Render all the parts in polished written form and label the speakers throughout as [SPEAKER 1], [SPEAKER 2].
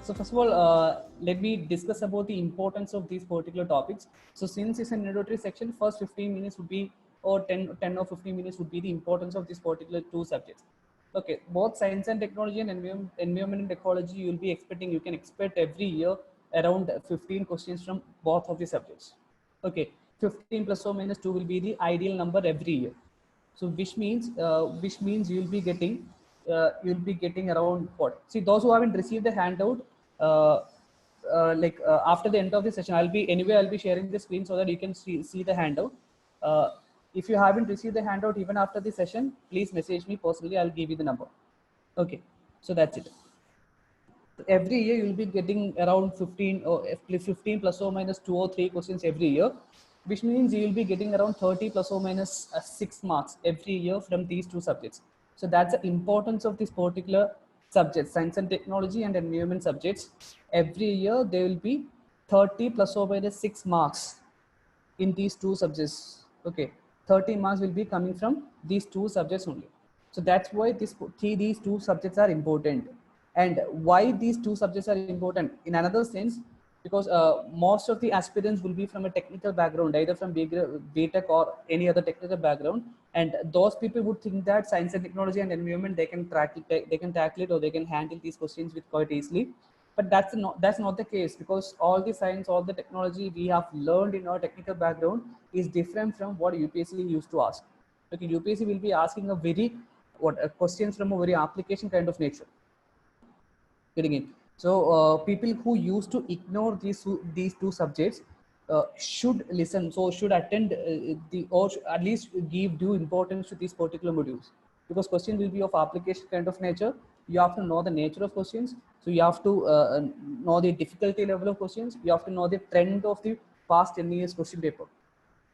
[SPEAKER 1] So first of all, let me discuss about the importance of these particular topics. So since it's an introductory section, first 15 minutes would be, or 10 or 15 minutes would be the importance of these particular two subjects. Okay, both science and technology and environment and ecology, you can expect every year around 15 questions from both of the subjects. Okay, 15 plus or minus 2 will be the ideal number every year. So which means you'll be getting around what? See, those who haven't received the handout, after the end of the session, I'll be sharing the screen so that you can see the handout. Uh, if you haven't received the handout even after the session, please message me personally. I'll give you the number. Okay, so that's it. Every year you'll be getting around 15 plus or minus 2 or 3 questions every year, which means you'll be getting around 30 plus or minus 6 marks every year from these two subjects. So that's the importance of this particular subject, science and technology and environment subjects. Every year there will be 30 plus or minus 6 marks in these two subjects. Okay, 30 marks will be coming from these two subjects only. So that's why these two subjects are important. And why these two subjects are important in another sense, because most of the aspirants will be from a technical background, either from BTech or any other technical background, and those people would think that science and technology and environment, they can tackle it, or they can handle these questions with quite easily. But that's not the case, because all the science, all the technology we have learned in our technical background is different from what UPSC used to ask. Okay, UPSC will be asking a very questions from a very application kind of nature. Getting it? So people who used to ignore these two subjects should listen. So should attend at least give due importance to these particular modules, because question will be of application kind of nature. You have to know the nature of questions. So you have to know the difficulty level of questions. You have to know the trend of the past 10 years question paper.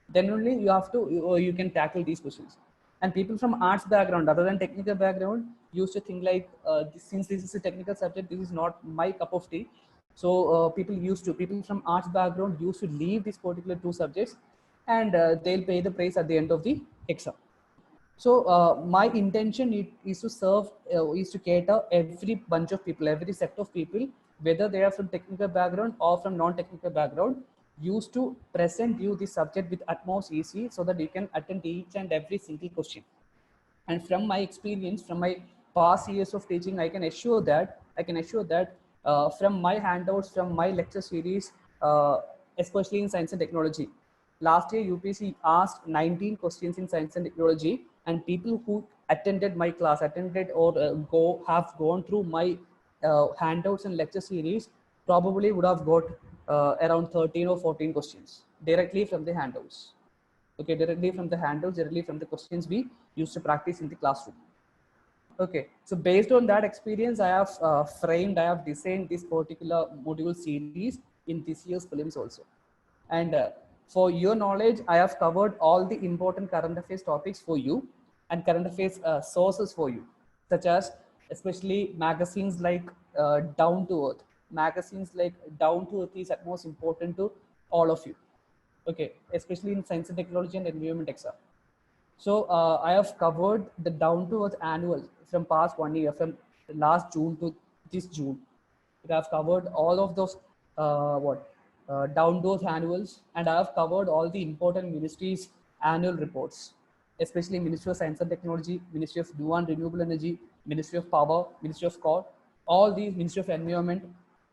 [SPEAKER 1] Then only you can tackle these questions. And people from arts background other than technical background used to think like, since this is a technical subject, this is not my cup of tea. So people from arts background used to leave these particular two subjects, and they'll pay the price at the end of the exam. So my intention is to serve, is to cater every bunch of people, every set of people, whether they are from technical background or from non-technical background, used to present you the subject with utmost easy, so that you can attend each and every single question. And from my experience, from my past years of teaching, I can assure that from my handouts, from my lecture series, especially in science and technology, last year UPSC asked 19 questions in science and technology, and people who attended my class, attended or have gone through my handouts and lecture series, probably would have got around 13 or 14 questions directly from the handouts. Okay, directly from the handouts, directly from the questions we used to practice in the classroom. Okay, so based on that experience, I have designed this particular module series in this year's prelims also. And for your knowledge, I have covered all the important current affairs topics for you, and current affairs sources for you, such as especially magazines like Down to Earth. Magazines like Down to Earth is at most important to all of you. Okay, especially in science and technology and environment exam. So I have covered the Down to Earth annual from past 1 year, from last June to this June. I have covered all of those Down to Earth annuals, and I have covered all the important ministries' annual reports, especially Ministry of Science and Technology, Ministry of New and Renewable Energy, Ministry of Power, Ministry of Coal, all these, Ministry of Environment,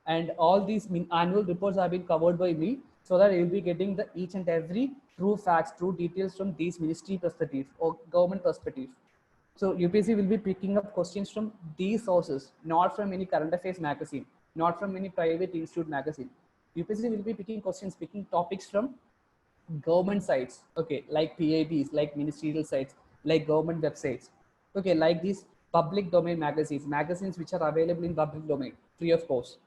[SPEAKER 1] and all these annual reports have been covered by me, so that you'll be getting the each and every true facts, true details from these ministry perspective or government perspective. So UPSC will be picking up questions from these sources, not from any current affairs magazine, not from any private institute magazine. UPSC will be picking questions, picking topics from government sites, okay, like PIBs, like ministerial sites, like government websites, okay, like these public domain magazines which are available in public domain free of cost.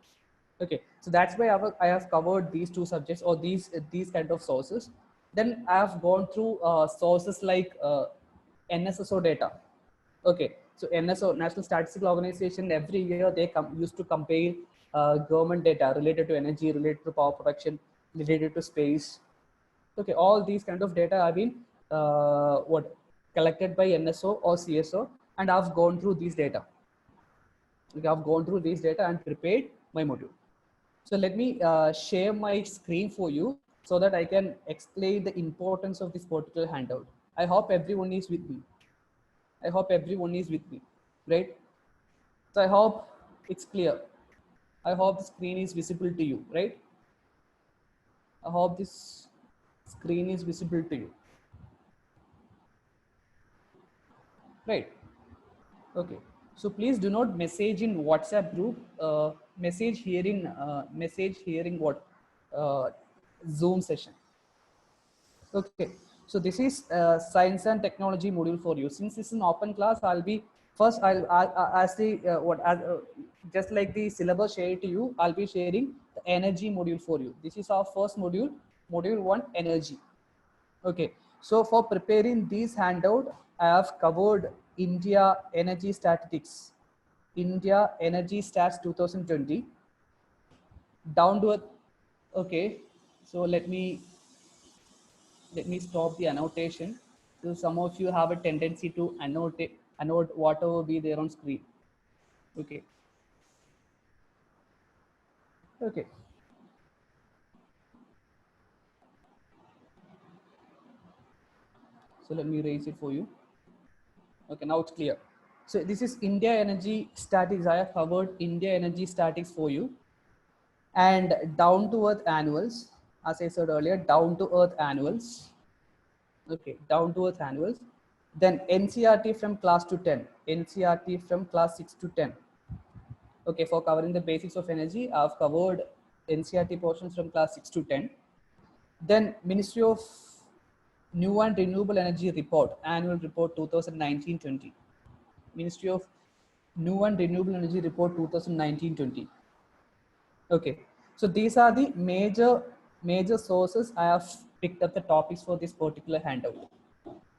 [SPEAKER 1] Okay, so that's why I have covered these two subjects, or these kind of sources. Then I have gone through sources like NSSO data. Okay, so NSO, National Statistical Organization, every year they used to compare government data related to energy, related to power production, related to space. Okay, all these kind of data have been collected by NSO or CSO, and I've gone through these data. Okay, I've gone through these data and prepared my module. So let me share my screen for you so that I can explain the importance of this particular handout. I hope everyone is with me. I hope everyone is with me, right? So I hope it's clear. I hope the screen is visible to you, right? I hope this screen is visible to you, right? Okay. So please do not message in WhatsApp group. Message here in what Zoom session. Okay. So this is science and technology module for you. Since this is an open class, I'll be first. I'll as the just like the syllabus shared to you, I'll be sharing the energy module for you. This is our first module, module 1, energy. Okay, so for preparing this handout, I have covered India Energy Statistics, India Energy Stats 2020, down to a, okay, so let me stop the annotation. So some of you have a tendency to annote whatever be there on screen. Okay, okay. So let me raise it for you. Okay, now it's clear. So this is India Energy Statics. I have covered India Energy Statics for you. And down to earth annuals, as I said earlier, down to earth annuals. Okay, down to earth annuals. Then NCRT from class to 10, NCRT from class 6 to 10. Okay, for covering the basics of energy, I've covered NCRT portions from class 6 to 10. Then Ministry of New and Renewable Energy Report, Annual Report 2019-20. Ministry of New and Renewable Energy Report 2019-20. Okay, so these are the major sources I have picked up the topics for this particular handout.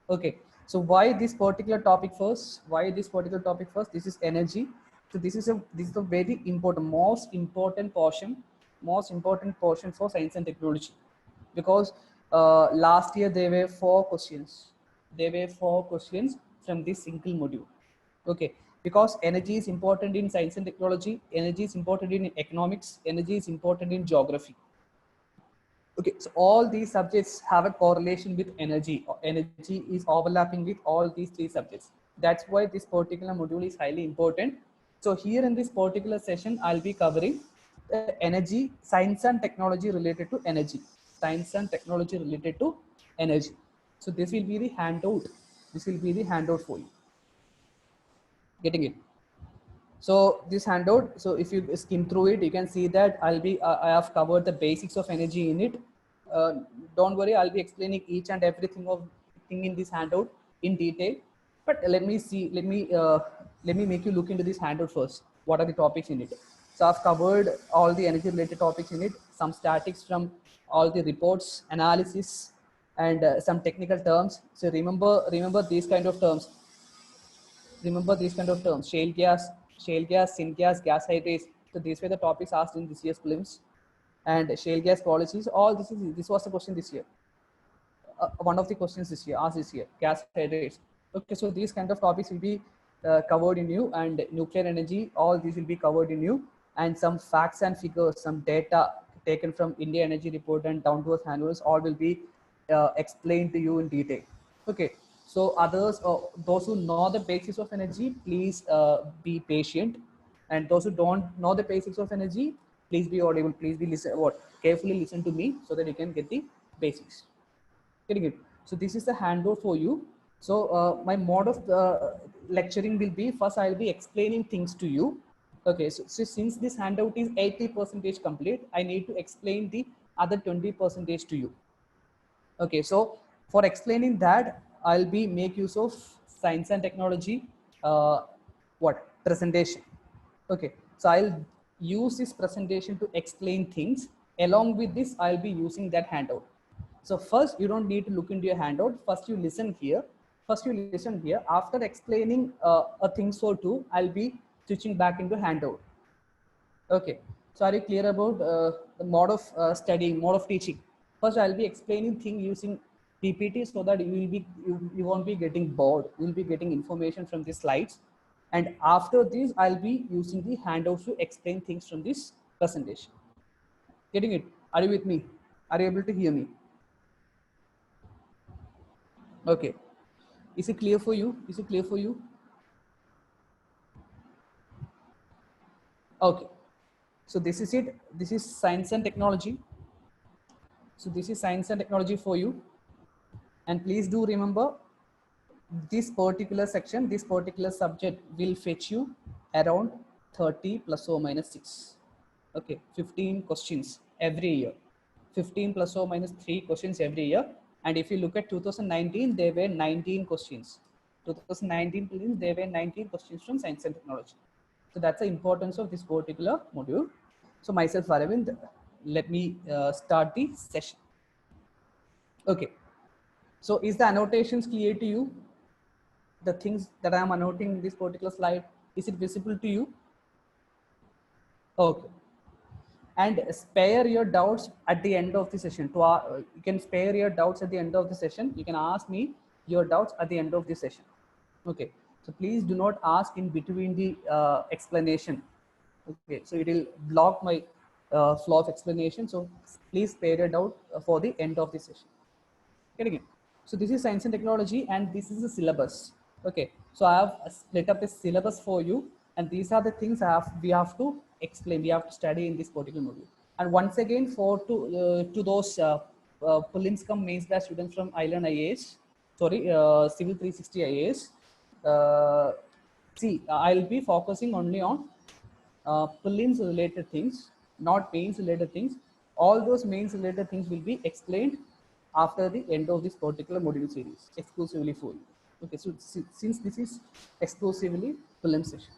[SPEAKER 1] Okay, so why this particular topic first? Why this particular topic first? This is energy. So this is a very important, most important portion for science and technology, because last year there were 4 questions. There were 4 questions from this single module. Okay, because energy is important in science and technology, energy is important in economics, energy is important in geography. Okay, so all these subjects have a correlation with energy. Energy is overlapping with all these 3 subjects. That's why this particular module is highly important. So here in this particular session, I'll be covering energy, science and technology related to energy, science and technology related to energy. So this will be the handout. This will be the handout for you. Getting it? So this handout, so if you skim through it, you can see that I have covered the basics of energy in it. Uh, don't worry, I'll be explaining each and everything of thing in this handout in detail. But let me make you look into this handout first. What are the topics in it? So I've covered all the energy related topics in it, some statics from all the reports, analysis, and some technical terms. So remember these kind of terms. Remember these kind of terms: shale gas, syngas, gas hydrates. So these were the topics asked in this year's prelims. And shale gas policies. All this was the question this year. One of the questions this year, asked this year, gas hydrates. Okay, so these kind of topics will be covered in you, and nuclear energy. All these will be covered in you, and some facts and figures, some data taken from India Energy Report and down to earth annuals. All will be explained to you in detail. Okay, so others, those who know the basics of energy, please be patient, and those who don't know the basics of energy, please be audible. Please be carefully listen to me so that you can get the basics. Getting it? So this is the handout for you. So my mode of lecturing will be, first I'll be explaining things to you. Okay, so since this handout is 80% complete, I need to explain the other 20% to you. Okay, so for explaining that, I'll be make use of science and technology presentation. Okay, so I'll use this presentation to explain things. Along with this, I'll be using that handout. So first, you don't need to look into your handout. First, you listen here. After explaining a thing or two, I'll be switching back into handout. Okay. So are you clear about the mode of studying, mode of teaching? First, I'll be explaining thing using PPT so that you won't be getting bored. You'll be getting information from the slides. And after this, I'll be using the handouts to explain things from this presentation. Getting it? Are you with me? Are you able to hear me? Okay. Is it clear for you? Is it clear for you? Okay. So this is it. This is science and technology. So this is science and technology for you. And please do remember, this particular section, this particular subject will fetch you around 30 plus or minus 6. Okay, 15 questions every year. 15 plus or minus 3 questions every year. And if you look at 2019, there were 19 questions. 2019, there were 19 questions from science and technology. So that's the importance of this particular module. So myself, Aravind, let me start the session. Okay. So is the annotations clear to you? The things that I am annotating in this particular slide, is it visible to you? Okay. And spare your doubts at the end of the session. You can spare your doubts at the end of the session. You can ask me your doubts at the end of the session. Okay. So please do not ask in between the explanation. Okay. So it will block my flow of explanation. So please spare your doubt for the end of the session. Getting it? So this is science and technology, and this is the syllabus. Okay, so I have split up a syllabus for you, and these are the things we have to explain, we have to study in this particular module. And once again, to those prelims cum mains batch students from Island IAS, sorry, Civil 360 IAS, see, I'll be focusing only on prelims related things, not mains related things. All those mains related things will be explained after the end of this particular module series, exclusively for you. Okay, so since this is exclusively prelim session,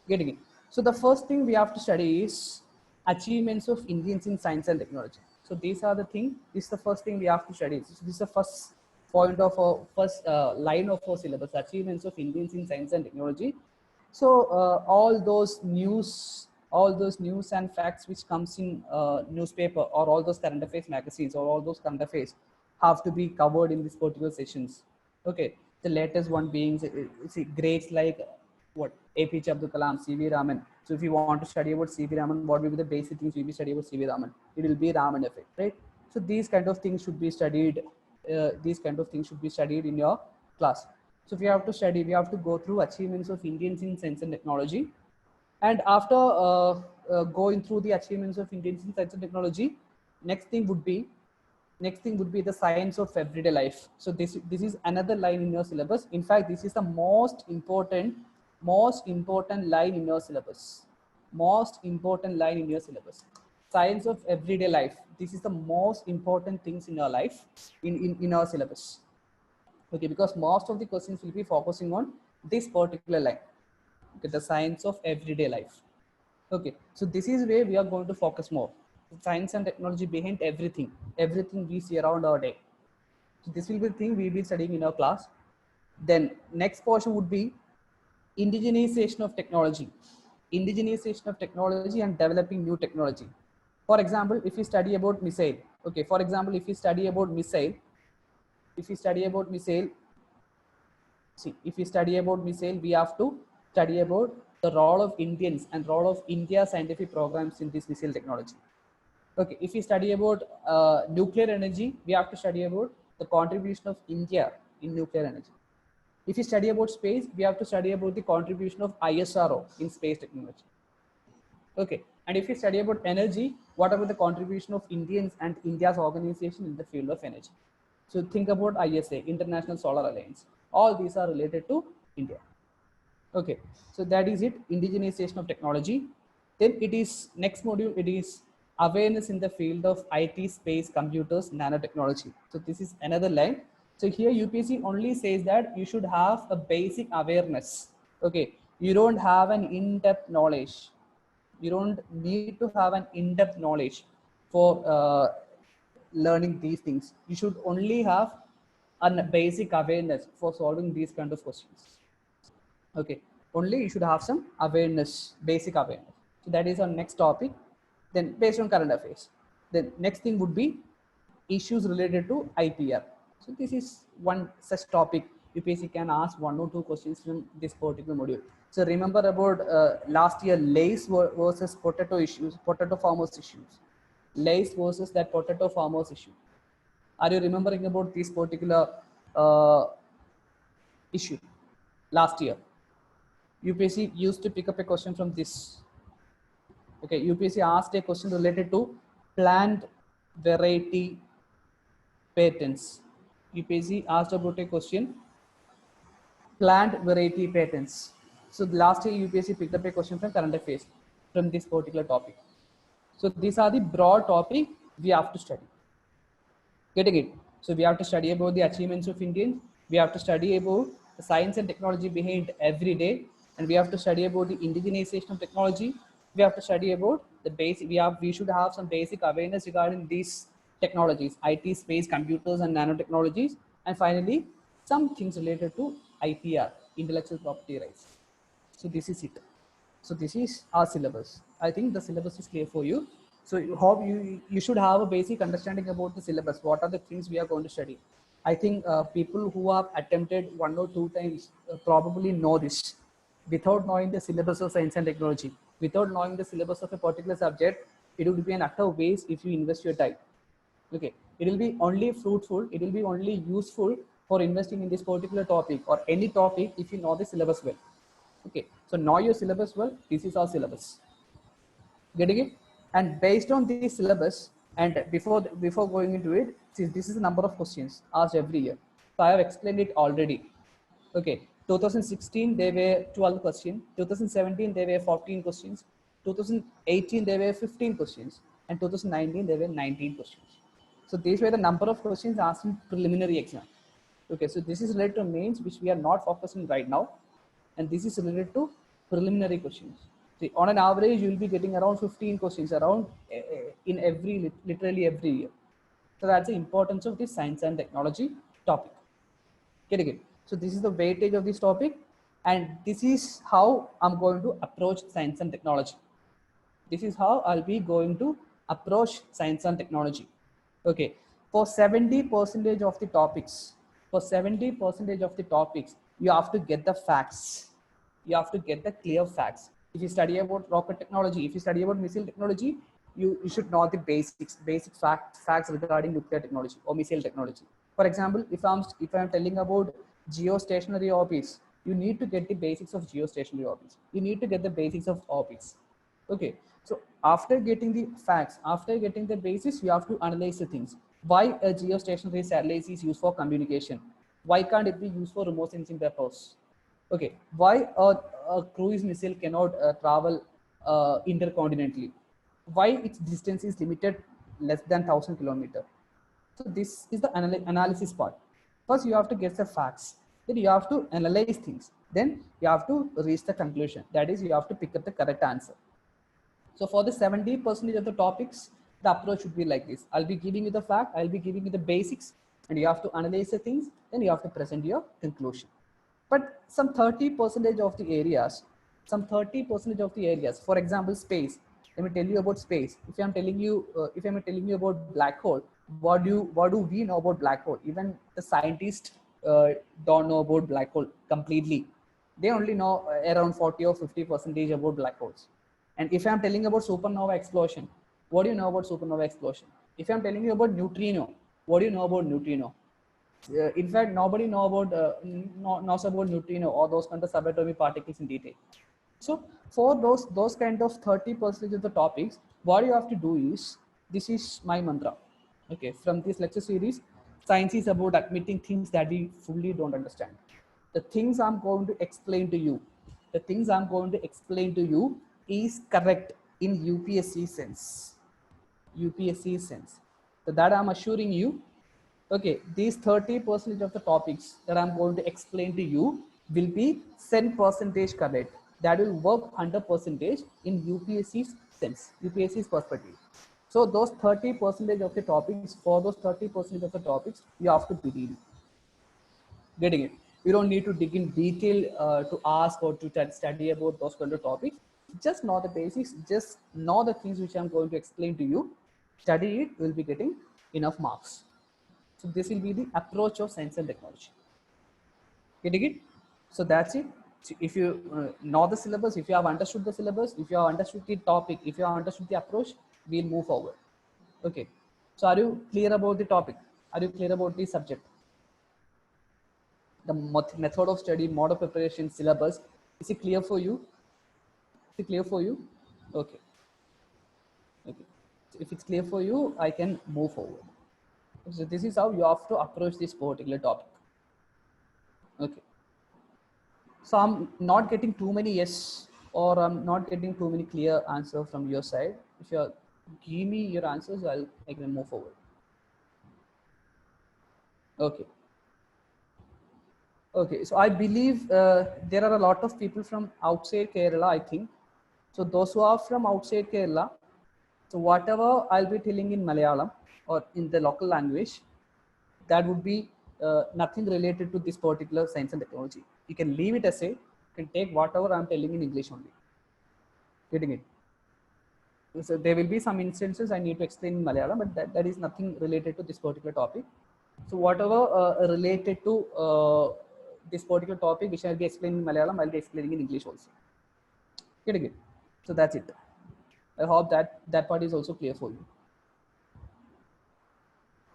[SPEAKER 1] getting it. So the first thing we have to study is achievements of Indians in science and technology. So these are the thing. This is the first thing we have to study. So this is the first point of our first line of our syllabus: achievements of Indians in science and technology. So all those news and facts which comes in newspaper, or all those current affairs magazines, or all those current affairs have to be covered in this particular sessions. Okay, the latest one being, see, greats like what, APJ Abdul Kalam, CV Raman. So if you want to study about CV Raman, what will be the basic things we will study about CV Raman? It will be Raman effect, right? So these kind of things should be studied. These kind of things should be studied in your class. So if you have to study, we have to go through achievements of Indians in science and technology. And after going through the achievements of Indians in science and technology, next thing would be the science of everyday life. So this is another line in your syllabus. In fact, this is the most important line in your syllabus. Most important line in your syllabus. Science of everyday life. This is the most important things in your life, in our syllabus. Okay, because most of the questions will be focusing on this particular line. Okay, the science of everyday life. Okay, so this is where we are going to focus more. Science and technology behind everything we see around our day. So this will be the thing we will be studying in our class. Then next portion would be indigenization of technology. Indigenization of technology and developing new technology. For example, if you study about missile, okay, for example, if you study about missile, see, if we study about missile, we have to study about the role of Indians and role of India scientific programs in this missile technology. Okay, if we study about nuclear energy, we have to study about the contribution of India in nuclear energy. If we study about space, we have to study about the contribution of ISRO in space technology. Okay, and if we study about energy, what about the contribution of Indians and India's organization in the field of energy? So think about ISA, International Solar Alliance. All these are related to India. Okay, so that is it, indigenization of technology. Then it is next module, it is awareness in the field of IT, space, computers, nanotechnology. So this is another line. So here UPSC only says that you should have a basic awareness. Okay, you don't have an in-depth knowledge. You don't need to have an in-depth knowledge for learning these things. You should only have a basic awareness for solving these kind of questions. Okay, only you should have some awareness, basic awareness. So that is our next topic. Then based on current affairs, the next thing would be issues related to IPR. So this is one such topic. UPSC can ask 1 or 2 questions from this particular module. So remember about last year Lays versus potato issues, potato farmers issues. Lays versus that potato farmers issue. Are you remembering about this particular uh, issue last year? UPSC used to pick up a question from this. Okay, UPSC asked a question related to plant variety patents. UPSC asked about a question, plant variety patents. So last year UPSC picked up a question from current affairs from this particular topic. So these are the broad topic we have to study. Getting it? So we have to study about the achievements of Indians. We have to study about the science and technology behind every day, and we have to study about the indigenization of technology. We have to study about the basic. We should have some basic awareness regarding these technologies, IT, space, computers, and nanotechnologies, and finally some things related to IPR, intellectual property rights. So this is it. So this is our syllabus. I think the syllabus is clear for you. So you hope you should have a basic understanding about the syllabus. What are the things we are going to study? I think people who have attempted 1 or 2 times probably know this. Without knowing the syllabus of science and technology, without knowing the syllabus of a particular subject, it would be an utter waste if you invest your time. Okay, it will be only fruitful, it will be only useful for investing in this particular topic or any topic if you know the syllabus well. Okay, so know your syllabus well. This is our syllabus. Getting it? And based on this syllabus, and before going into it, see, this is the number of questions asked every year. So I have explained it already. Okay, 2016 there were 12 questions. 2017 there were 14 questions. 2018 there were 15 questions, and 2019 there were 19 questions. So these were the number of questions asked in preliminary exam. Okay, so this is related to mains, which we are not focusing right now, and this is related to preliminary questions. See, on an average, you will be getting around 15 questions around in literally every year. So that's the importance of this science and technology topic. Getting it? So this is the weightage of this topic, and this is how I'm going to approach science and technology. This is how I'll be going to approach science and technology. Okay, for 70% of the topics, you have to get the facts. You have to get the clear facts. If you study about rocket technology, if you study about missile technology, you should know the basic facts regarding nuclear technology or missile technology. For example, if I'm telling about geostationary orbits, you need to get the basics of geostationary orbits. You need to get the basics of orbits. Okay, so after getting the facts, after getting the basis, you have to analyze the things. Why a geostationary satellite is used for communication? Why can't it be used for remote sensing purpose? Okay, why a cruise missile cannot travel intercontinentally? Why its distance is limited less than 1,000 kilometers? So this is the analysis part. First, you have to get the facts. Then you have to analyze things. Then you have to reach the conclusion. That is, you have to pick up the correct answer. So for the 70% of the topics, the approach should be like this. I'll be giving you the fact, I'll be giving you the basics, and you have to analyze the things, then you have to present your conclusion. But some 30% of the areas, for example, space. Let me tell you about space. If I'm telling you about black hole, what do we know about black hole? Even the scientists don't know about black hole completely. They only know around 40 or 50% about black holes. And if I'm telling about supernova explosion, what do you know about supernova explosion? If I'm telling you about neutrino, what do you know about neutrino? In fact, nobody knows about neutrino or those kind of subatomic particles in detail. So for those kind of 30% of the topics, what you have to do is, this is my mantra. Okay, from this lecture series, science is about admitting things that we fully don't understand. The things I'm going to explain to you, is correct in UPSC sense. UPSC sense. So that I'm assuring you. Okay, these 30% of the topics that I'm going to explain to you will be 10% correct. That will work 100% in UPSC's sense, UPSC's perspective. So those 30% of the topics, for those 30% of the topics, you have to believe. Getting it? You don't need to dig in detail to ask or to study about those kind of topics. Just know the basics, just know the things which I'm going to explain to you. Study it, you will be getting enough marks. So this will be the approach of science and technology. Getting it? So that's it. if you know the syllabus, if you have understood the syllabus, if you have understood the topic, if you have understood the approach, we'll move forward. Okay. So are you clear about the topic? Are you clear about the subject? The method of study, mode of preparation, syllabus, is it clear for you? Is it clear for you? Okay. Okay. So if it's clear for you, I can move forward. So this is how you have to approach this particular topic. Okay. So I'm not getting too many yes, or I'm not getting too many clear answers from your side. If you give me your answers, I can move forward. Okay. Okay. So I believe there are a lot of people from outside Kerala, I think. So those who are from outside Kerala, so whatever I'll be telling in Malayalam or in the local language, that would be nothing related to this particular science and technology. You can leave it as a, you can take whatever I'm telling in English only. Getting it? So there will be some instances I need to explain in Malayalam, but that is nothing related to this particular topic. So whatever related to this particular topic, which I'll be explaining in Malayalam, I'll be explaining in English also. Getting it? So that's it. I hope that part is also clear for you.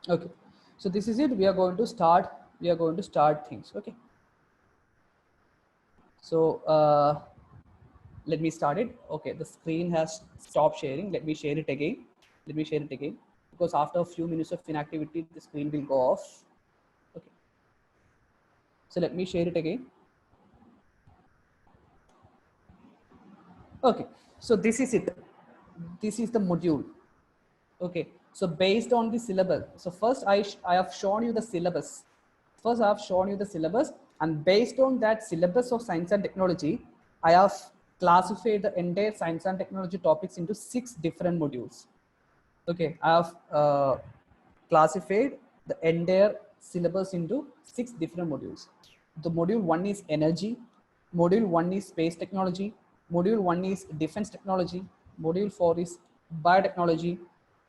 [SPEAKER 1] Okay. So this is it. We are going to start. We are going to start things. Okay. So let me start it. Okay, the screen has stopped sharing. Let me share it again. Let me share it again, because after a few minutes of inactivity, the screen will go off. Okay. So let me share it again. Okay. So this is it. This is the module. Okay. So based on the syllabus. So first I have shown you the syllabus. First I have shown you the syllabus, and based on that syllabus of science and technology, I have classified the entire science and technology topics into 6 different modules. Okay, I have classified the entire syllabus into 6 different modules. The module 1 is energy, module 1 is space technology, module 1 is defense technology, module 4 is biotechnology,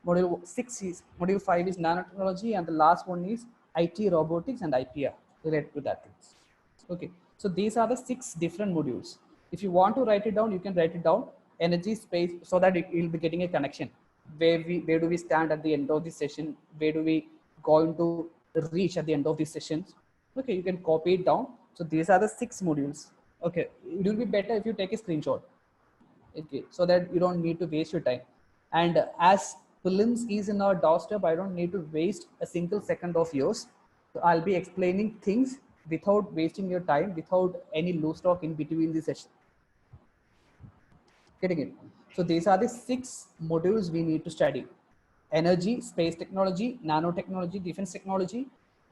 [SPEAKER 1] module 5 is nanotechnology, and the last one is IT, robotics, and IPR related to that things. Okay, so these are the 6 different modules. If you want to write it down, you can write it down, energy, space, so that you'll be getting a connection. Where do we stand at the end of this session? Where do we going to reach at the end of this session? Okay, you can copy it down. So these are the 6 modules. Okay, it will be better if you take a screenshot. Okay, so that you don't need to waste your time. And as prelims is in our doorstep, I don't need to waste a single second of yours. So I'll be explaining things without wasting your time, without any loose talk in between the session. Getting it? So these are the 6 modules we need to study: energy, space technology, nanotechnology, defense technology,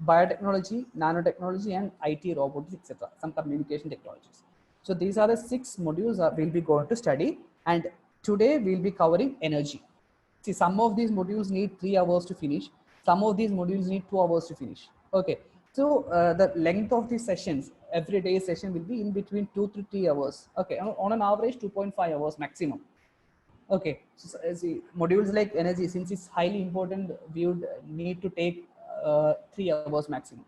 [SPEAKER 1] biotechnology, nanotechnology, and IT, robotics, etc. Some communication technologies. So these are the 6 modules that we'll be going to study, and today we'll be covering energy. See, some of these modules need 3 hours to finish. Some of these modules need 2 hours to finish. Okay. So the length of these sessions, every day session will be in between 2 to 3 hours. Okay. On an average, 2.5 hours maximum. Okay. So see, modules like energy, since it's highly important, we would need to take 3 hours maximum.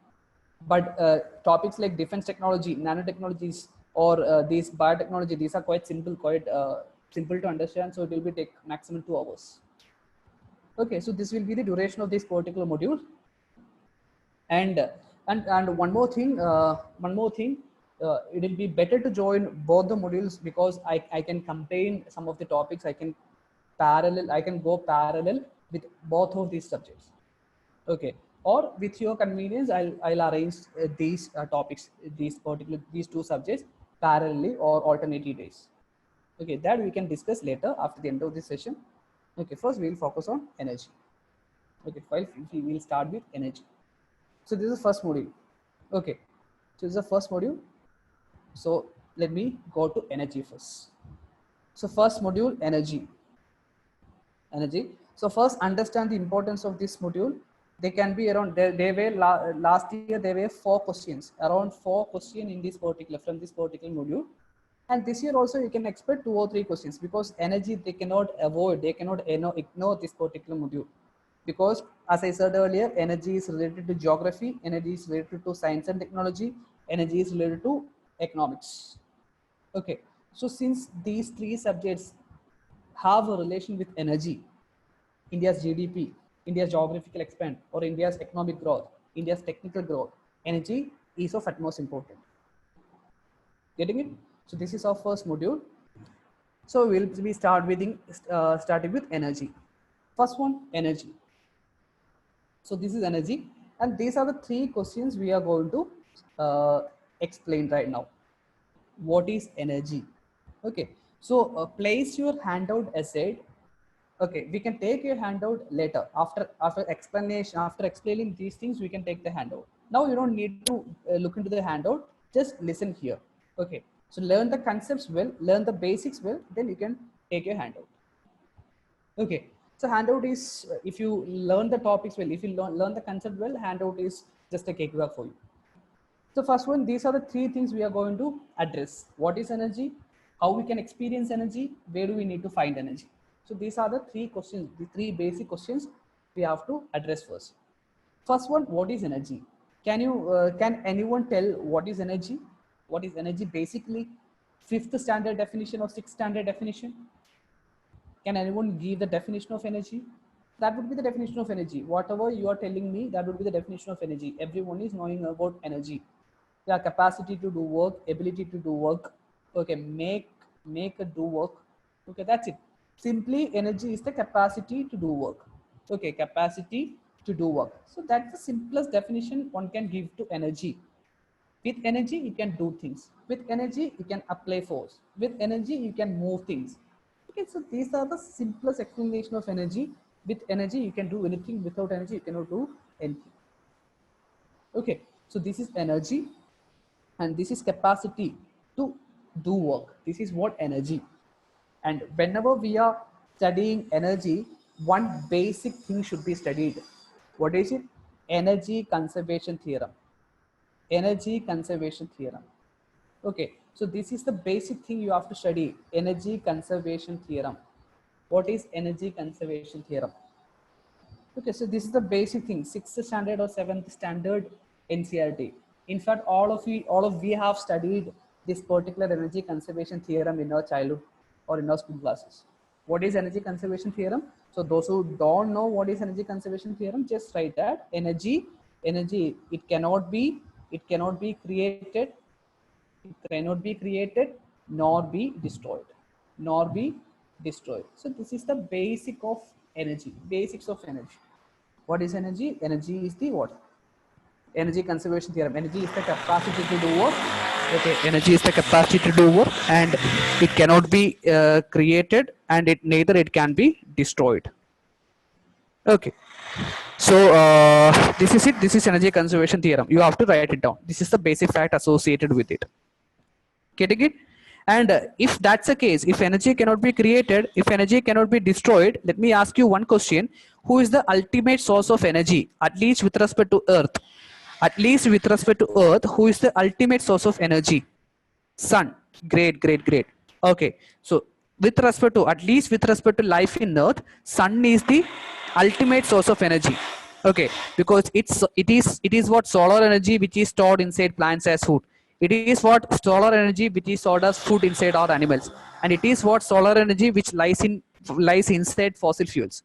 [SPEAKER 1] But topics like defense technology, nanotechnologies, or these biotechnology, these are quite simple, simple to understand. So it will be take maximum 2 hours. Okay, so this will be the duration of this particular module. And one more thing, it will be better to join both the modules, because I can combine some of the topics. I can go parallel with both of these subjects. Okay, or with your convenience, I'll arrange these topics, these 2 subjects parallelly or alternative days. Okay, that we can discuss later after the end of this session. Okay, first we will focus on energy. Okay, we will start with energy. So this is the first module. Okay, so this is the first module. So let me go to energy first. So first module, energy. So first, understand the importance of this module. They can be around, they were last year there were 4 questions, around 4 questions in this particular, from this particular module. And this year also you can expect 2 or 3 questions, because energy they cannot avoid, they cannot ignore this particular module. Because as I said earlier, energy is related to geography, energy is related to science and technology, energy is related to economics. Okay, so since these three subjects have a relation with energy, India's GDP, India's geographical expand, or India's economic growth, India's technical growth, energy is of utmost importance. Getting it? So this is our first module. So we'll be starting with energy. First one, energy. So this is energy, and these are the three questions we are going to explain right now. What is energy? Okay, so place your handout aside. Okay, we can take your handout later after explanation. After explaining these things, we can take the handout. Now you don't need to look into the handout. Just listen here. Okay, so learn the concepts well, learn the basics well, then you can take your handout. Okay, so handout is if you learn the topics well, if you learn the concept well, handout is just a cakewalk for you. So first one, these are the three things we are going to address. What is energy? How we can experience energy? Where do we need to find energy? So these are the three questions, the three basic questions we have to address first. First one, what is energy? Can anyone tell what is energy? What is energy basically? Fifth standard definition or sixth standard definition? Can anyone give the definition of energy? That would be the definition of energy. Whatever you are telling me, that would be the definition of energy. Everyone is knowing about energy. Yeah, capacity to do work, ability to do work. Okay, make a do work. Okay, that's it. Simply, energy is the capacity to do work. Okay, capacity to do work. So that's the simplest definition one can give to energy. With energy, you can do things. With energy, you can apply force. With energy, you can move things. Okay, so these are the simplest explanation of energy. With energy, you can do anything. Without energy, you cannot do anything. Okay, so this is energy, and this is capacity to do work. This is what energy. And whenever we are studying energy, one basic thing should be studied. What is it? Energy conservation theorem. Energy conservation theorem. Okay, so this is the basic thing you have to study. Energy conservation theorem. What is energy conservation theorem? Okay, so this is the basic thing. Sixth standard or seventh standard NCRT. In fact, all of we have studied this particular energy conservation theorem in our childhood or in our school classes. What is energy conservation theorem? So those who don't know what is energy conservation theorem, just write that energy. It cannot be created. It cannot be created nor be destroyed. Nor be destroyed. So this is the basic of energy. Basics of energy. What is energy? Energy is the what? Energy conservation theorem. Energy is the capacity to do work. Okay, energy is the capacity to do work, and it cannot be created, and neither it can be destroyed. Okay, so this is it. This is energy conservation theorem. You have to write it down. This is the basic fact associated with it. Getting it? And if that's the case, if energy cannot be created, if energy cannot be destroyed, let me ask you one question. Who is the ultimate source of energy, at least with respect to Earth? At least with respect to Earth, who is the ultimate source of energy? Sun. Great, great, great. Okay, so with respect to, at least with respect to life in Earth, sun is the ultimate source of energy. Okay, because it is what solar energy which is stored inside plants as food. It is what solar energy which is stored as food inside our animals, and it is what solar energy which lies inside fossil fuels.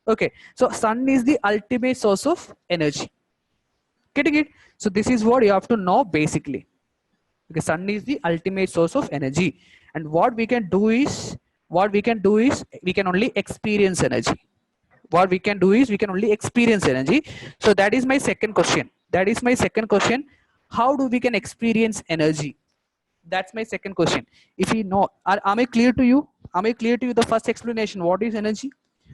[SPEAKER 1] Okay, so sun is the ultimate source of energy. Getting it? So this is what you have to know basically. Okay, sun is the ultimate source of energy, and what we can do is we can only experience energy. What we can do is we can only experience energy. So that is my second question. How do we can experience energy? That's my second question. If you know, am I clear to you? Am I clear to you? The first explanation, what is energy?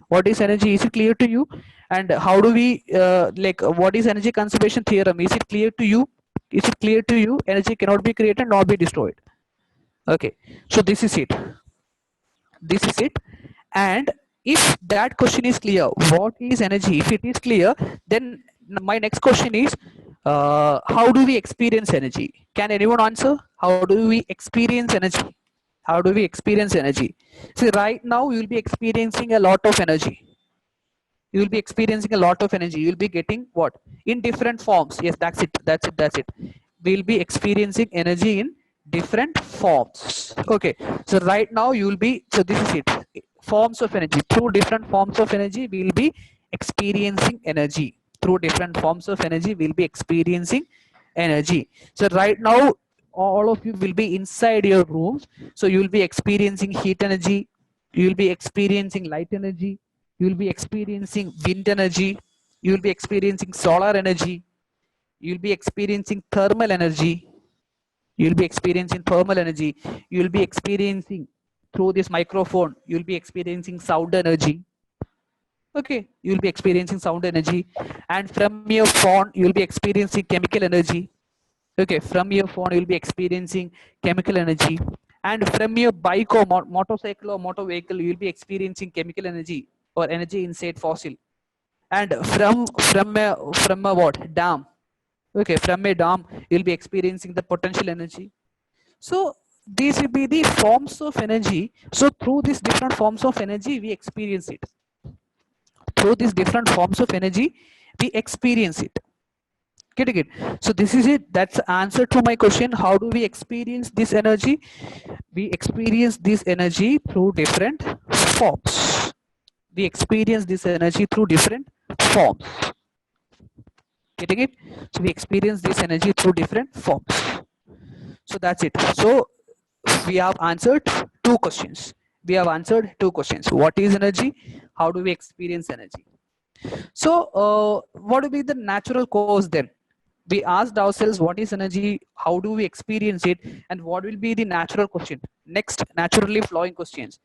[SPEAKER 1] What is energy? Is it clear to you? And how do we what is energy conservation theorem? Is it clear to you? Is it clear to you? Energy cannot be created nor be destroyed. Okay, so this is it. This is it. And if that question is clear, what is energy? If it is clear, then my next question is, how do we experience energy? Can anyone answer? How do we experience energy? How do we experience energy? See, right now you will be experiencing a lot of energy. You will be experiencing a lot of energy. You will be getting what? In different forms. Yes, that's it. We will be experiencing energy in different forms. Okay, so right now you will be, so this is it, forms of energy. Through different forms of energy we will be experiencing energy. Through different forms of energy we will be experiencing energy. So right now all of you will be inside your rooms, so you will be experiencing heat energy, you will be experiencing light energy, you will be experiencing wind energy, you will be experiencing solar energy, you will be experiencing thermal energy, you will be experiencing thermal energy, you will be experiencing through this microphone, you will be experiencing sound energy. Okay, you will be experiencing sound energy, and from your phone you will be experiencing chemical energy. Okay, from your phone you will be experiencing chemical energy, and from your bike or motorcycle or motor vehicle you will be experiencing chemical energy or energy inside fossil. And from a what dam, okay, from a dam you'll be experiencing the potential energy. So these will be the forms of energy. So through these different forms of energy we experience it. Through these different forms of energy we experience it. Getting it? So this is it, that's the answer to my question, how do we experience this energy? We experience this energy through different forms. We experience this energy through different forms. Getting it? So we experience this energy through different forms. So that's it. So we have answered two questions. We have answered two questions. What is energy? How do we experience energy? So what will be the natural cause then? We asked ourselves what is energy, how do we experience it, and what will be the natural question. Next, naturally flowing questions.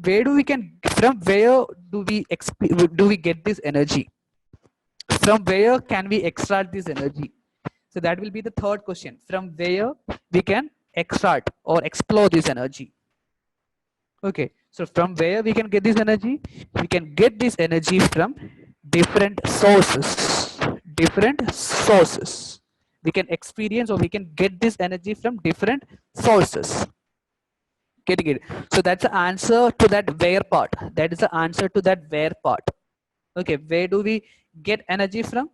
[SPEAKER 1] Where do we can, from where do we get this energy? From where can we extract this energy? So that will be the third question. From where we can extract or explore this energy? Okay, so from where we can get this energy? We can get this energy from different sources. Different sources. We can experience or we can get this energy from different sources. Getting it? So that's the answer to that where part. That is the answer to that where part. Okay, where do we get energy from?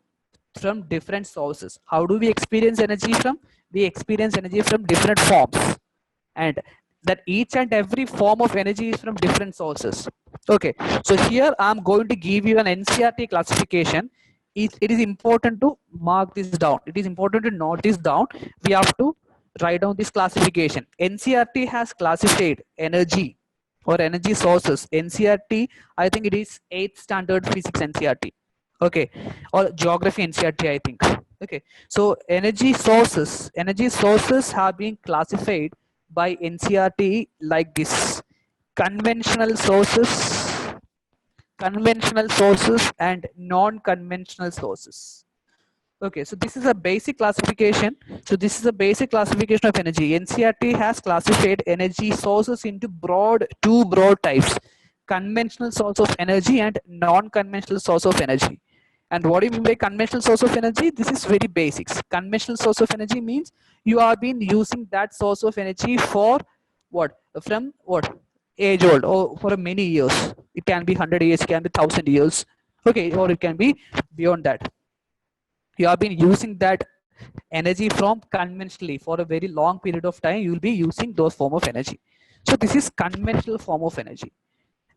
[SPEAKER 1] From different sources. How do we experience energy from? We experience energy from different forms, and that each and every form of energy is from different sources. Okay, so here I'm going to give you an NCRT classification. It is important to mark this down. It is important to note this down. We have to write down this classification. NCRT has classified energy or energy sources. NCRT, I think it is 8th standard physics NCRT. Okay, or geography NCRT, I think. Okay, so energy sources have been classified by NCRT like this: conventional sources and non-conventional sources. Okay, so this is a basic classification. So this is a basic classification of energy. NCRT has classified energy sources into two broad types: conventional source of energy and non-conventional source of energy. And what do you mean by conventional source of energy? This is very basics. Conventional source of energy means you have been using that source of energy for what? From what? Age old, or for many years. It can be 100 years, it can be 1,000 years. Okay, or it can be beyond that. You have been using that energy from conventionally for a very long period of time. You will be using those form of energy. So this is conventional form of energy.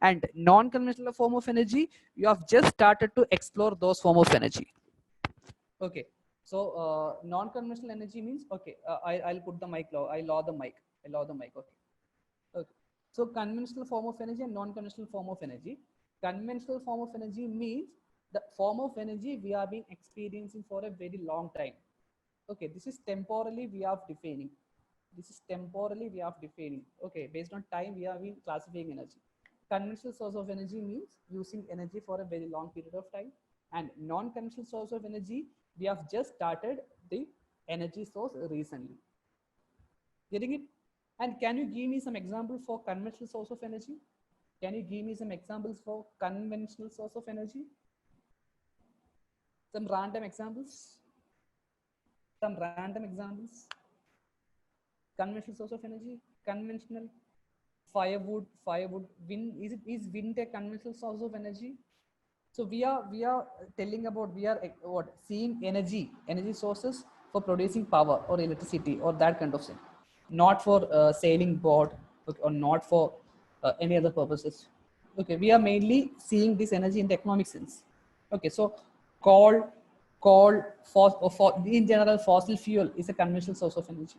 [SPEAKER 1] And non-conventional form of energy, you have just started to explore those form of energy. Okay, so non-conventional energy means, okay, I'll put the mic low. I lower the mic. Okay. Okay. So conventional form of energy and non-conventional form of energy. Conventional form of energy means the form of energy we have been experiencing for a very long time. Okay, this is temporally we are defining. Okay, based on time we have been classifying energy. Conventional source of energy means using energy for a very long period of time, and non-conventional source of energy, we have just started the energy source recently. Getting it? And can you give me some examples for conventional source of energy? Can you give me some examples for conventional source of energy? Some random examples? Conventional source of energy? Conventional firewood, wind. Is wind a conventional source of energy? So we are telling about, we are seeing energy sources for producing power or electricity or that kind of thing. not for sailing board, okay, or not for any other purposes. Okay, we are mainly seeing this energy in the economic sense. Okay, so coal, in general, fossil fuel is a conventional source of energy.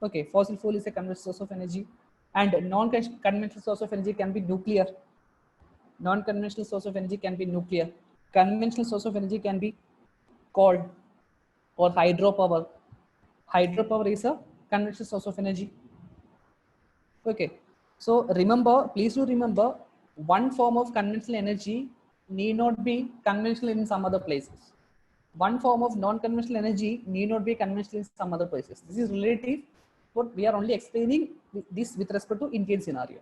[SPEAKER 1] Okay, fossil fuel is a conventional source of energy, and non-conventional source of energy can be nuclear. Non-conventional source of energy can be nuclear. Conventional source of energy can be coal or hydropower. Hydropower is a conventional source of energy. Okay, so remember, please do remember, one form of conventional energy need not be conventional in some other places. One form of non-conventional energy need not be conventional in some other places. This is relative, but we are only explaining this with respect to Indian scenario.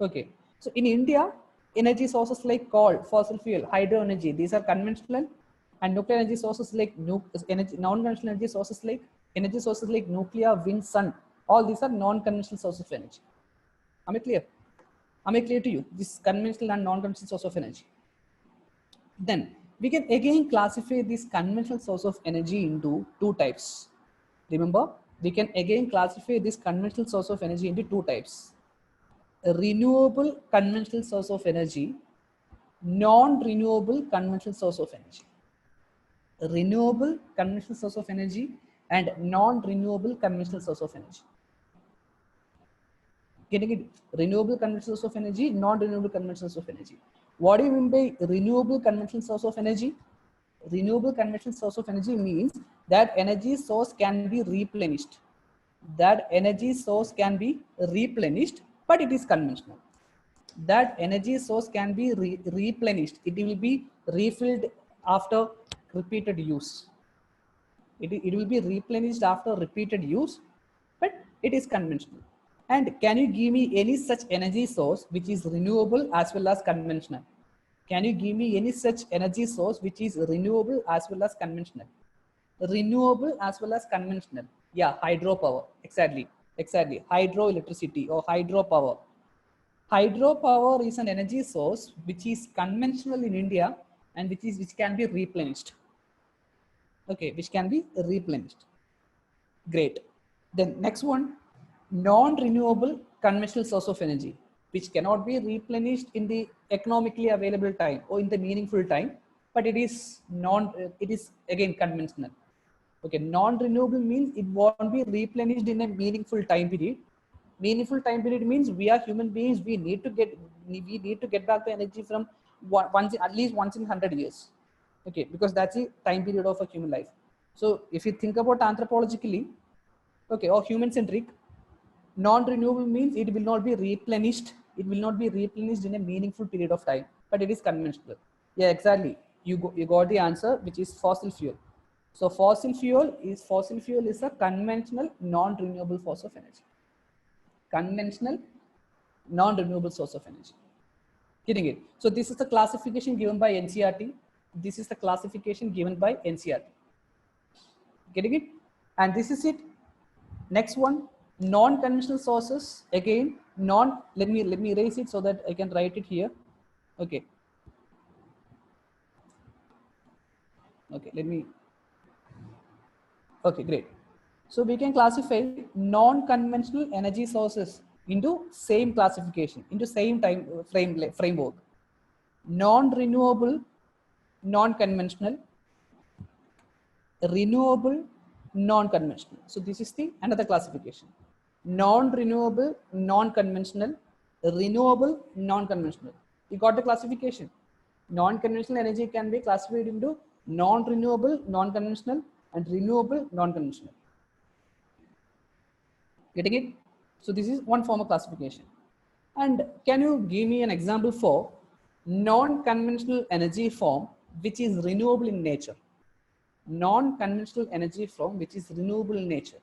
[SPEAKER 1] Okay, so in India, energy sources like coal, fossil fuel, hydro energy, these are conventional, and nuclear energy sources like non-conventional energy sources like nuclear, wind, sun, all these are non-conventional sources of energy. Am I clear? Am I clear to you? This conventional and non-conventional source of energy. Then we can again classify this conventional source of energy into two types. Remember, we can again classify this conventional source of energy into two types: a renewable conventional source of energy, non-renewable conventional source of energy. A renewable conventional source of energy and non-renewable conventional source of energy. Getting it? Renewable conventional source of energy, non-renewable conventional source of energy. What do you mean by renewable conventional source of energy? Renewable conventional source of energy means that energy source can be replenished. That energy source can be replenished, but it is conventional. That energy source can be replenished. It will be refilled after repeated use. It will be replenished after repeated use, but it is conventional. And can you give me any such energy source which is renewable as well as conventional? Can you give me any such energy source which is renewable as well as conventional? Renewable as well as conventional. Yeah, hydropower. Exactly. Exactly. Hydroelectricity or hydropower. Hydropower is an energy source which is conventional in India and which can be replenished. Okay, which can be replenished. Great. Then next one, non-renewable conventional source of energy, which cannot be replenished in the economically available time or in the meaningful time, but it is again conventional. Okay, non-renewable means it won't be replenished in a meaningful time period. Meaningful time period means we are human beings. We need to get back the energy from at least once in 100 years. Okay, because that's the time period of a human life. So if you think about anthropologically, okay, or human centric, non-renewable means it will not be replenished. It will not be replenished in a meaningful period of time, but it is conventional. Yeah, exactly. You got the answer, which is fossil fuel. So fossil fuel is a conventional non-renewable source of energy. Conventional non-renewable source of energy. Getting it? So this is the classification given by NCERT. This is the classification given by NCERT. Getting it? And this is it. Next one, non-conventional sources. Again, let me erase it so that I can write it here. Okay. Okay, okay, great. So we can classify non-conventional energy sources into same classification, into same time framework. Non-renewable, non-conventional, renewable, non-conventional. So this is the another classification: non-renewable, non-conventional, renewable, non-conventional. You got the classification. Non-conventional energy can be classified into non-renewable, non-conventional, and renewable, non-conventional. Getting it? So this is one form of classification. And can you give me an example for non-conventional energy form which is renewable in nature? Non-conventional energy form which is renewable in nature.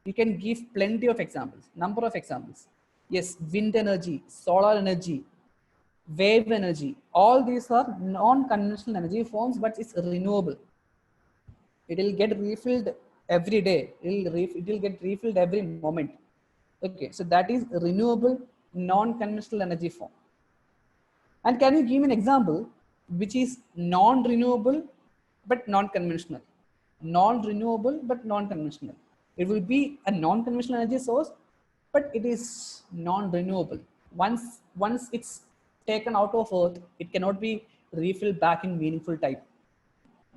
[SPEAKER 1] You can give plenty of examples, number of examples. Yes, wind energy, solar energy, wave energy, all these are non-conventional energy forms, but it's renewable. It will get refilled every day. It will get refilled every moment. Okay, so that is renewable non-conventional energy form. And can you give me an example which is non-renewable but non-conventional? Non-renewable but non-conventional. It will be a non-conventional energy source, but it is non-renewable. Once it's taken out of Earth, it cannot be refilled back in meaningful type.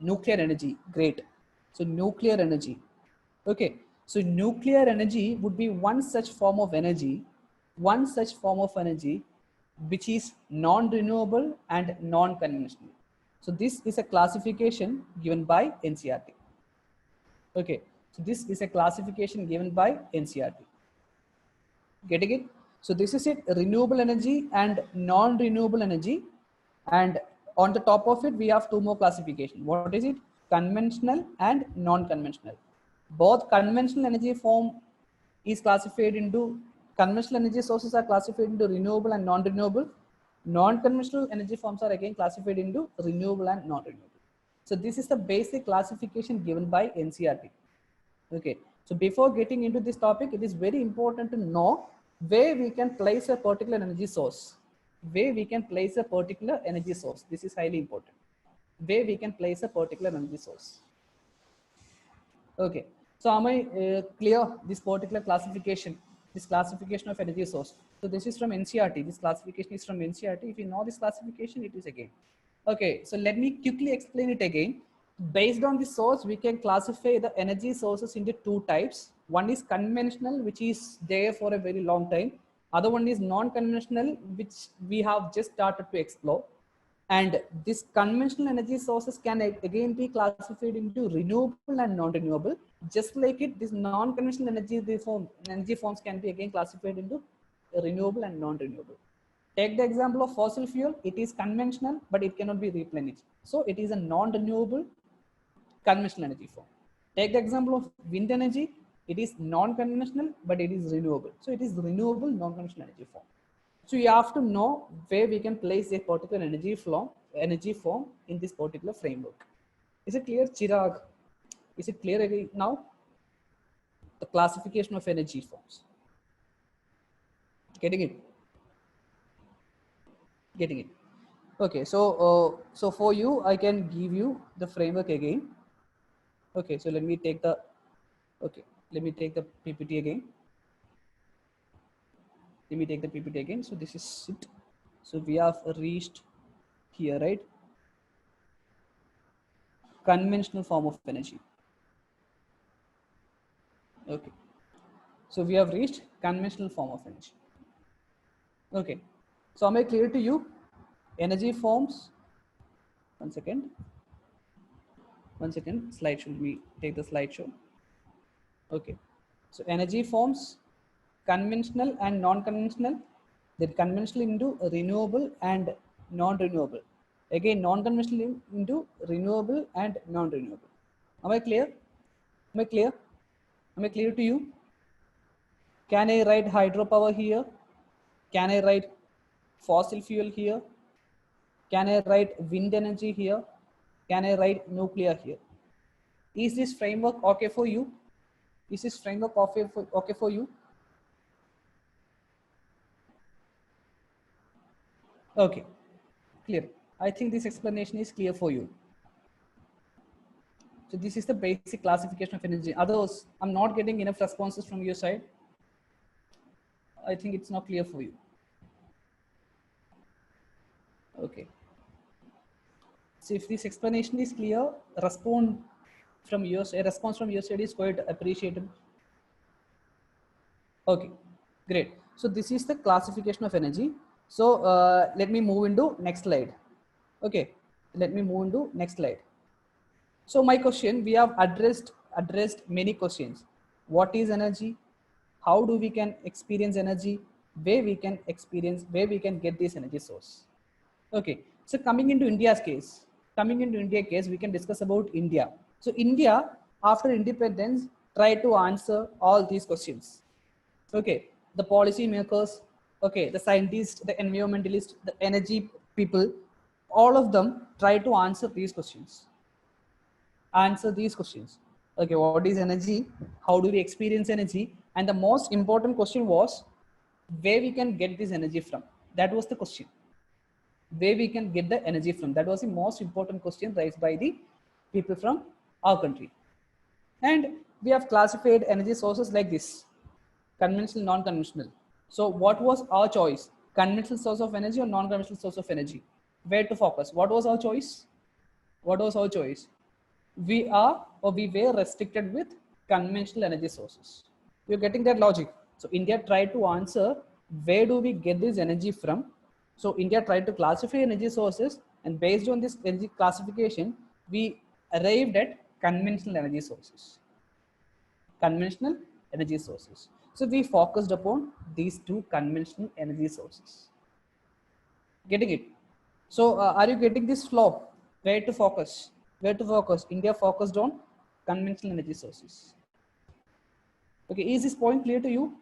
[SPEAKER 1] Nuclear energy, great. So nuclear energy, okay. So nuclear energy would be one such form of energy, which is non-renewable and non-conventional. So this is a classification given by NCERT. Okay, so this is a classification given by NCERT. Getting it? So this is it, renewable energy and non-renewable energy. And on the top of it, we have two more classification. What is it? Conventional and non-conventional. Both conventional energy form is classified into, conventional energy sources are classified into renewable and non-renewable. Non-conventional energy forms are again classified into renewable and non-renewable. So this is the basic classification given by NCERT. Okay, so before getting into this topic, it is very important to know where we can place a particular energy source. Where we can place a particular energy source. This is highly important. Where we can place a particular energy source. Okay, so am I clear this particular classification? This classification of energy source. So this is from NCERT. This classification is from NCERT. If you know this classification, it is again. Okay, so let me quickly explain it again. Based on the source, we can classify the energy sources into two types. One is conventional, which is there for a very long time. Other one is non-conventional, which we have just started to explore. And this conventional energy sources can again be classified into renewable and non-renewable. Just like it, this non-conventional energy forms can be again classified into renewable and non-renewable. Take the example of fossil fuel. It is conventional, but it cannot be replenished. So it is a non-renewable conventional energy form. Take the example of wind energy. It is non-conventional, but it is renewable. So it is renewable non-conventional energy form. So you have to know where we can place a particular energy form in this particular framework. Is it clear, Chirag? Is it clear now? The classification of energy forms. Getting it? Getting it? Okay. So for you, I can give you the framework again. Okay. So let me take the PPT again. Let me take the PPT again. So this is it. So we have reached here, right? Conventional form of energy. Okay. So we have reached conventional form of energy. Okay. So am I clear to you? Energy forms. One second. Slideshow. Let me take the slideshow. Okay. So energy forms, conventional and non-conventional. Then conventional into renewable and non-renewable. Again, non-conventional into renewable and non-renewable. Am I clear? Am I clear? Am I clear to you? Can I write hydropower here? Can I write fossil fuel here? Can I write wind energy here? Can I write nuclear here? Is this framework okay for you? Is this framework okay for you? Okay, clear. I think this explanation is clear for you. So this is the basic classification of energy. Others, I'm not getting enough responses from your side. I think it's not clear for you. Okay. So if this explanation is clear, response from your side is quite appreciated. Okay, great. So this is the classification of energy. So let me move into next slide. Okay, let me move into next slide. So my question, we have addressed many questions. What is energy? How do we can experience energy? Where we can get this energy source? Okay, so coming into India's case, we can discuss about India. So India, after independence, tried to answer all these questions. Okay, the policy makers, okay, the scientists, the environmentalists, the energy people, all of them try to answer these questions. Okay, what is energy? How do we experience energy? And the most important question was where we can get this energy from. That was the question. Where we can get the energy from. That was the most important question raised by the people from our country. And we have classified energy sources like this: conventional, non-conventional. So what was our choice? Conventional source of energy or non-conventional source of energy? Where to focus? What was our choice? What was our choice? We were restricted with conventional energy sources. You're getting that logic. So India tried to answer, where do we get this energy from? So India tried to classify energy sources, and based on this energy classification, we arrived at conventional energy sources. Conventional energy sources. So we focused upon these two conventional energy sources. Getting it? So are you getting this flow? Where to focus? Where to focus? India focused on conventional energy sources. Okay, is this point clear to you?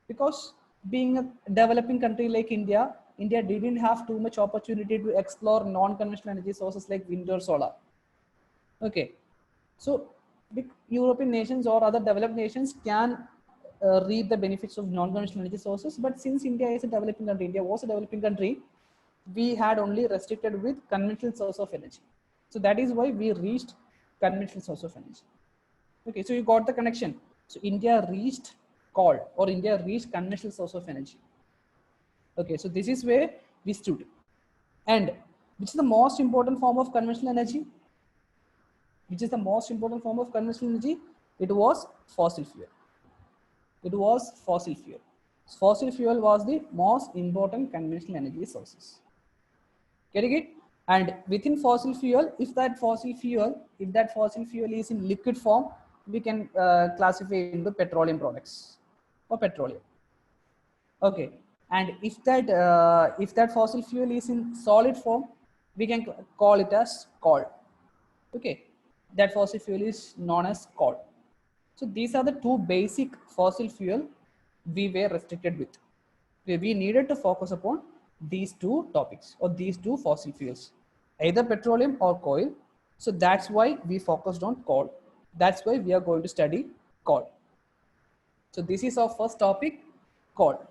[SPEAKER 1] Because being a developing country like India, India didn't have too much opportunity to explore non-conventional energy sources like wind or solar. Okay, so big European nations or other developed nations can reap the benefits of non-conventional energy sources, but since India is a developing country, India was a developing country, we had only restricted with conventional source of energy. So that is why we reached conventional source of energy. Okay, so you got the connection. So India reached coal, or India reached conventional source of energy. Okay, so this is where we stood. And which is the most important form of conventional energy? Which is the most important form of conventional energy? It was fossil fuel. It was fossil fuel. Fossil fuel was the most important conventional energy sources. Getting it? And within fossil fuel, if that fossil fuel is in liquid form, we can classify into petroleum products or petroleum. Okay, and if that fossil fuel is in solid form, we can call it as coal. Okay, that fossil fuel is known as coal. So these are the two basic fossil fuel we were restricted with. We needed to focus upon these two topics or these two fossil fuels, either petroleum or coal. So that's why we focused on coal. That's why we are going to study coal. So this is our first topic, coal.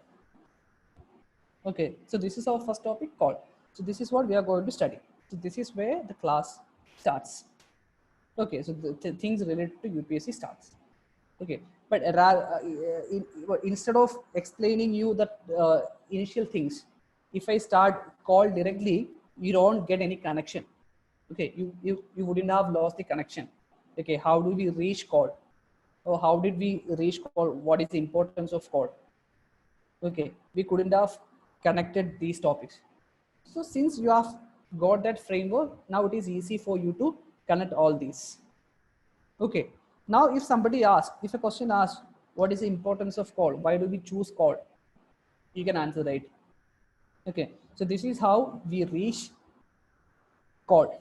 [SPEAKER 1] Okay, so this is our first topic, coal. So this is what we are going to study. So this is where the class starts. Okay, so the things related to UPSC starts. Okay, but instead of explaining you the initial things, if I start call directly, you don't get any connection. Okay, you wouldn't have lost the connection. Okay, how do we reach call, or how did we reach call? What is the importance of call? Okay, we couldn't have connected these topics. So since you have got that framework, now it is easy for you to connect all these. Okay, now if somebody asks, if a question asks, what is the importance of call? Why do we choose call? You can answer right. Okay, so this is how we reach call.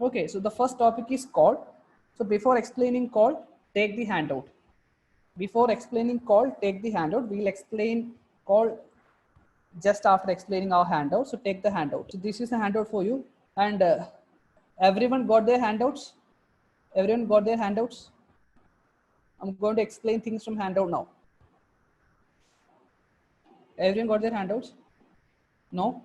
[SPEAKER 1] Okay, so the first topic is call. So before explaining call, take the handout. Before explaining call, take the handout. We'll explain call just after explaining our handout. So take the handout. So this is a handout for you. And everyone got their handouts? Everyone got their handouts? I'm going to explain things from handout now. Everyone got their handouts? No?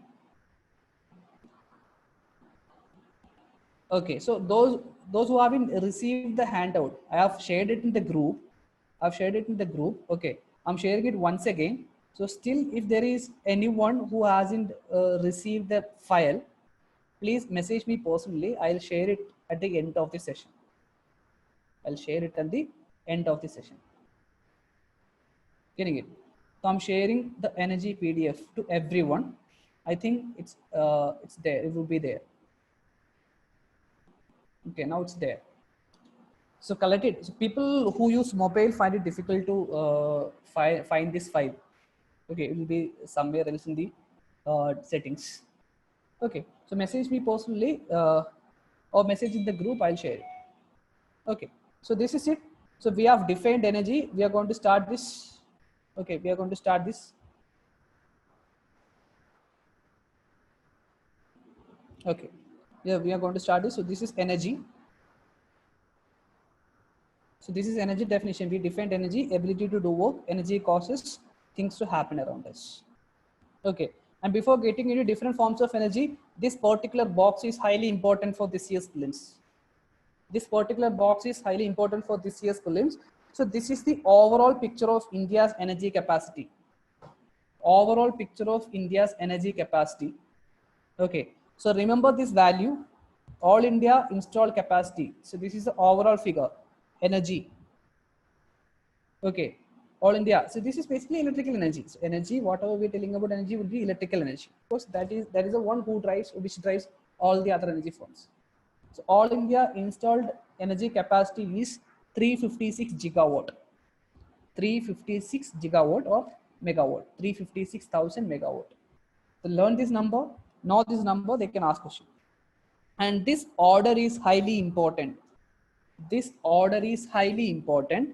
[SPEAKER 1] Okay, so those who haven't received the handout, I have shared it in the group. I've shared it in the group. Okay, I'm sharing it once again. So still, if there is anyone who hasn't received the file, please message me personally. I'll share it at the end of the session. I'll share it at the end of the session. Getting it? So I'm sharing the energy PDF to everyone. I think it's there. It will be there. Okay, now it's there. So collect it. So people who use mobile find it difficult to find this file. Okay, it will be somewhere else in the settings. Okay, so message me personally or message in the group. I'll share it. Okay, so this is it. So we have defined energy. We are going to start this. Okay, we are going to start this. Okay, yeah, we are going to start this. So this is energy. So this is energy definition. We defined energy, ability to do work. Energy causes things to happen around us. Okay, and before getting into different forms of energy, this particular box is highly important for this year's prelims. This particular box is highly important for this year's prelims. So this is the overall picture of India's energy capacity. Overall picture of India's energy capacity. Okay, so remember this value, all India installed capacity. So this is the overall figure, energy. Okay, all India. So this is basically electrical energy. So energy, whatever we're telling about energy would be electrical energy. Of course, that is the one which drives all the other energy forms. So all India installed energy capacity is 356 gigawatt. 356 gigawatt or megawatt. 356,000 megawatt. So learn this number, know this number, they can ask question. And this order is highly important. This order is highly important.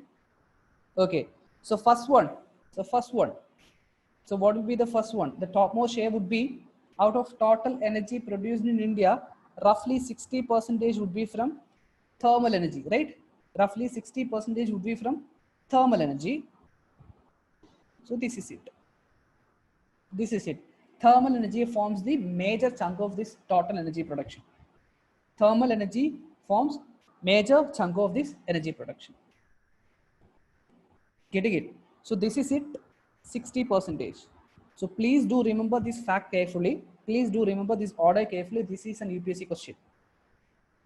[SPEAKER 1] Okay, so first one. So what will be the first one? The topmost share would be out of total energy produced in India, roughly 60% would be from thermal energy, right? Roughly 60% would be from thermal energy. So this is it. This is it. Thermal energy forms the major chunk of this total energy production. Thermal energy forms major chunk of this energy production. Getting it? So this is it, 60%. So please do remember this fact carefully. Please do remember this order carefully. This is an UPSC question.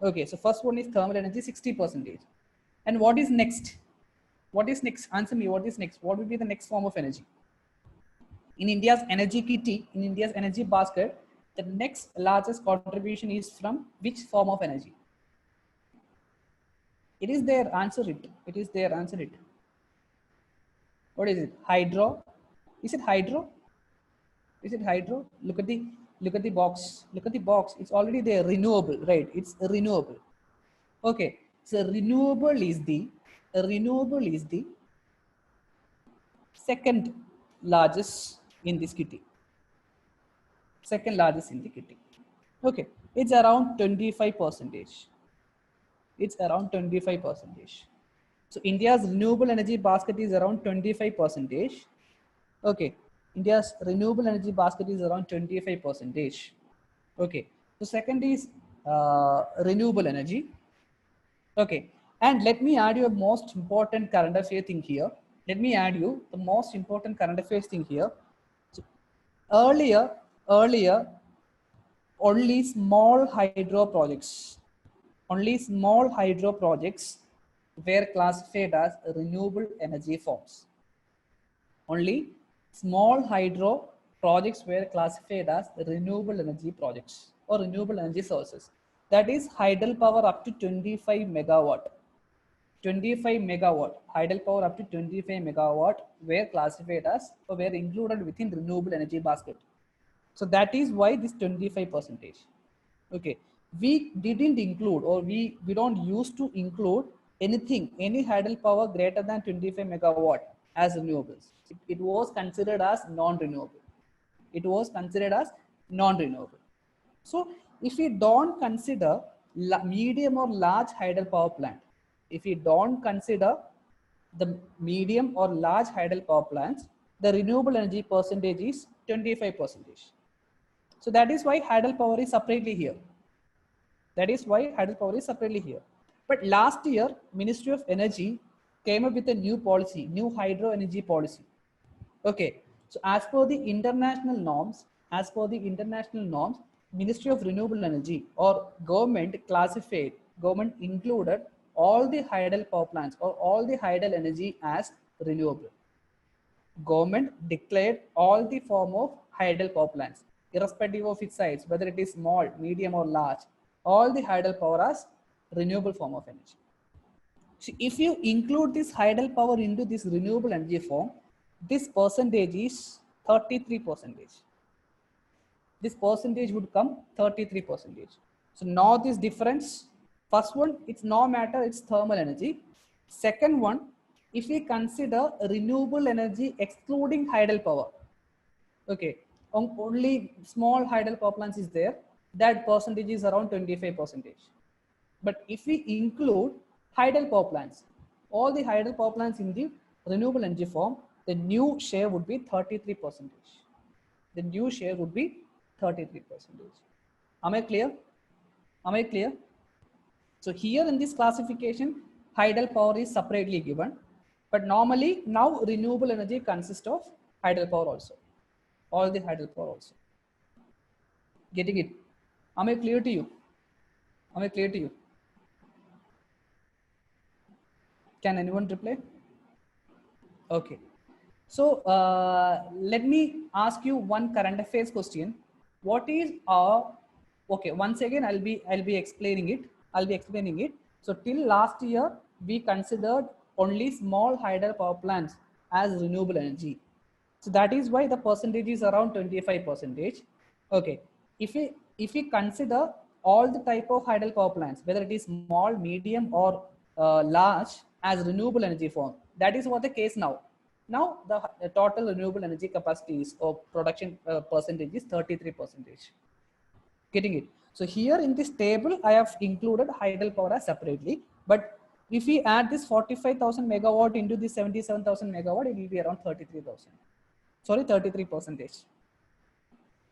[SPEAKER 1] Okay, so first one is thermal energy, 60%. And what is next? What is next? Answer me, what is next? What will be the next form of energy? In India's energy kitty, in India's energy basket, the next largest contribution is from which form of energy? It is there, answer it. It is there, answer it. What is it? Hydro? Is it hydro? Is it hydro? Look at the box. Look at the box. It's already there. Renewable, right? It's renewable. Okay. So renewable is the second largest in this kitty. Second largest in the kitty. Okay. It's around 25%. It's around 25%. So India's renewable energy basket is around 25%. Okay. India's renewable energy basket is around 25%. Okay. So second is renewable energy. Okay. And let me add you a most important current affair thing here. Let me add you the most important current affairs thing here. So earlier, only small hydro projects were classified as renewable energy forms. Only small hydro projects were classified as renewable energy projects or renewable energy sources. That is hydropower up to 25 megawatt. 25 megawatt, hydropower up to 25 megawatt were classified as or were included within renewable energy basket. So that is why this 25%. Okay, we didn't include or we don't used to include any hydropower greater than 25 megawatt as renewables. It was considered as non-renewable. It was considered as non-renewable. So if we don't consider medium or large hydropower plant, if we don't consider the medium or large hydropower plants, the renewable energy percentage is 25%. So that is why hydropower is separately here. That is why hydropower is separately here. But last year, Ministry of Energy came up with a new policy, new hydro energy policy. Okay, so as per the international norms, Ministry of Renewable Energy or government included all the hydel power plants or all the hydel energy as renewable. Government declared all the form of hydel power plants, irrespective of its size, whether it is small, medium or large, all the hydel power as renewable form of energy. So if you include this hydel power into this renewable energy form, this percentage is 33%. This percentage would come 33%. So now this difference, first one, it's no matter, it's thermal energy. Second one, if we consider renewable energy excluding hydel power, okay, only small hydel power plants is there, that percentage is around 25%. But if we include hydel power plants, all the hydel power plants in the renewable energy form, the new share would be 33%. The new share would be 33%. Am I clear? Am I clear? So here in this classification, hydel power is separately given, but normally now renewable energy consists of hydel power also, all the hydel power also. Getting it? Am I clear to you? Am I clear to you? Can anyone reply? Okay. So let me ask you one current affairs question. What is okay? Once again, I'll be explaining it. I'll be explaining it. So till last year, we considered only small hydel power plants as renewable energy. So that is why the percentage is around 25%. Okay. If we consider all the type of hydel power plants, whether it is small, medium, or large, as renewable energy form, that is what the case now. Now the total renewable energy capacity is or production percentage is 33%. Getting it? So here in this table, I have included hydel power as separately. But if we add this 45,000 megawatt into this 77,000 megawatt, it will be around 33,000. Sorry, 33%.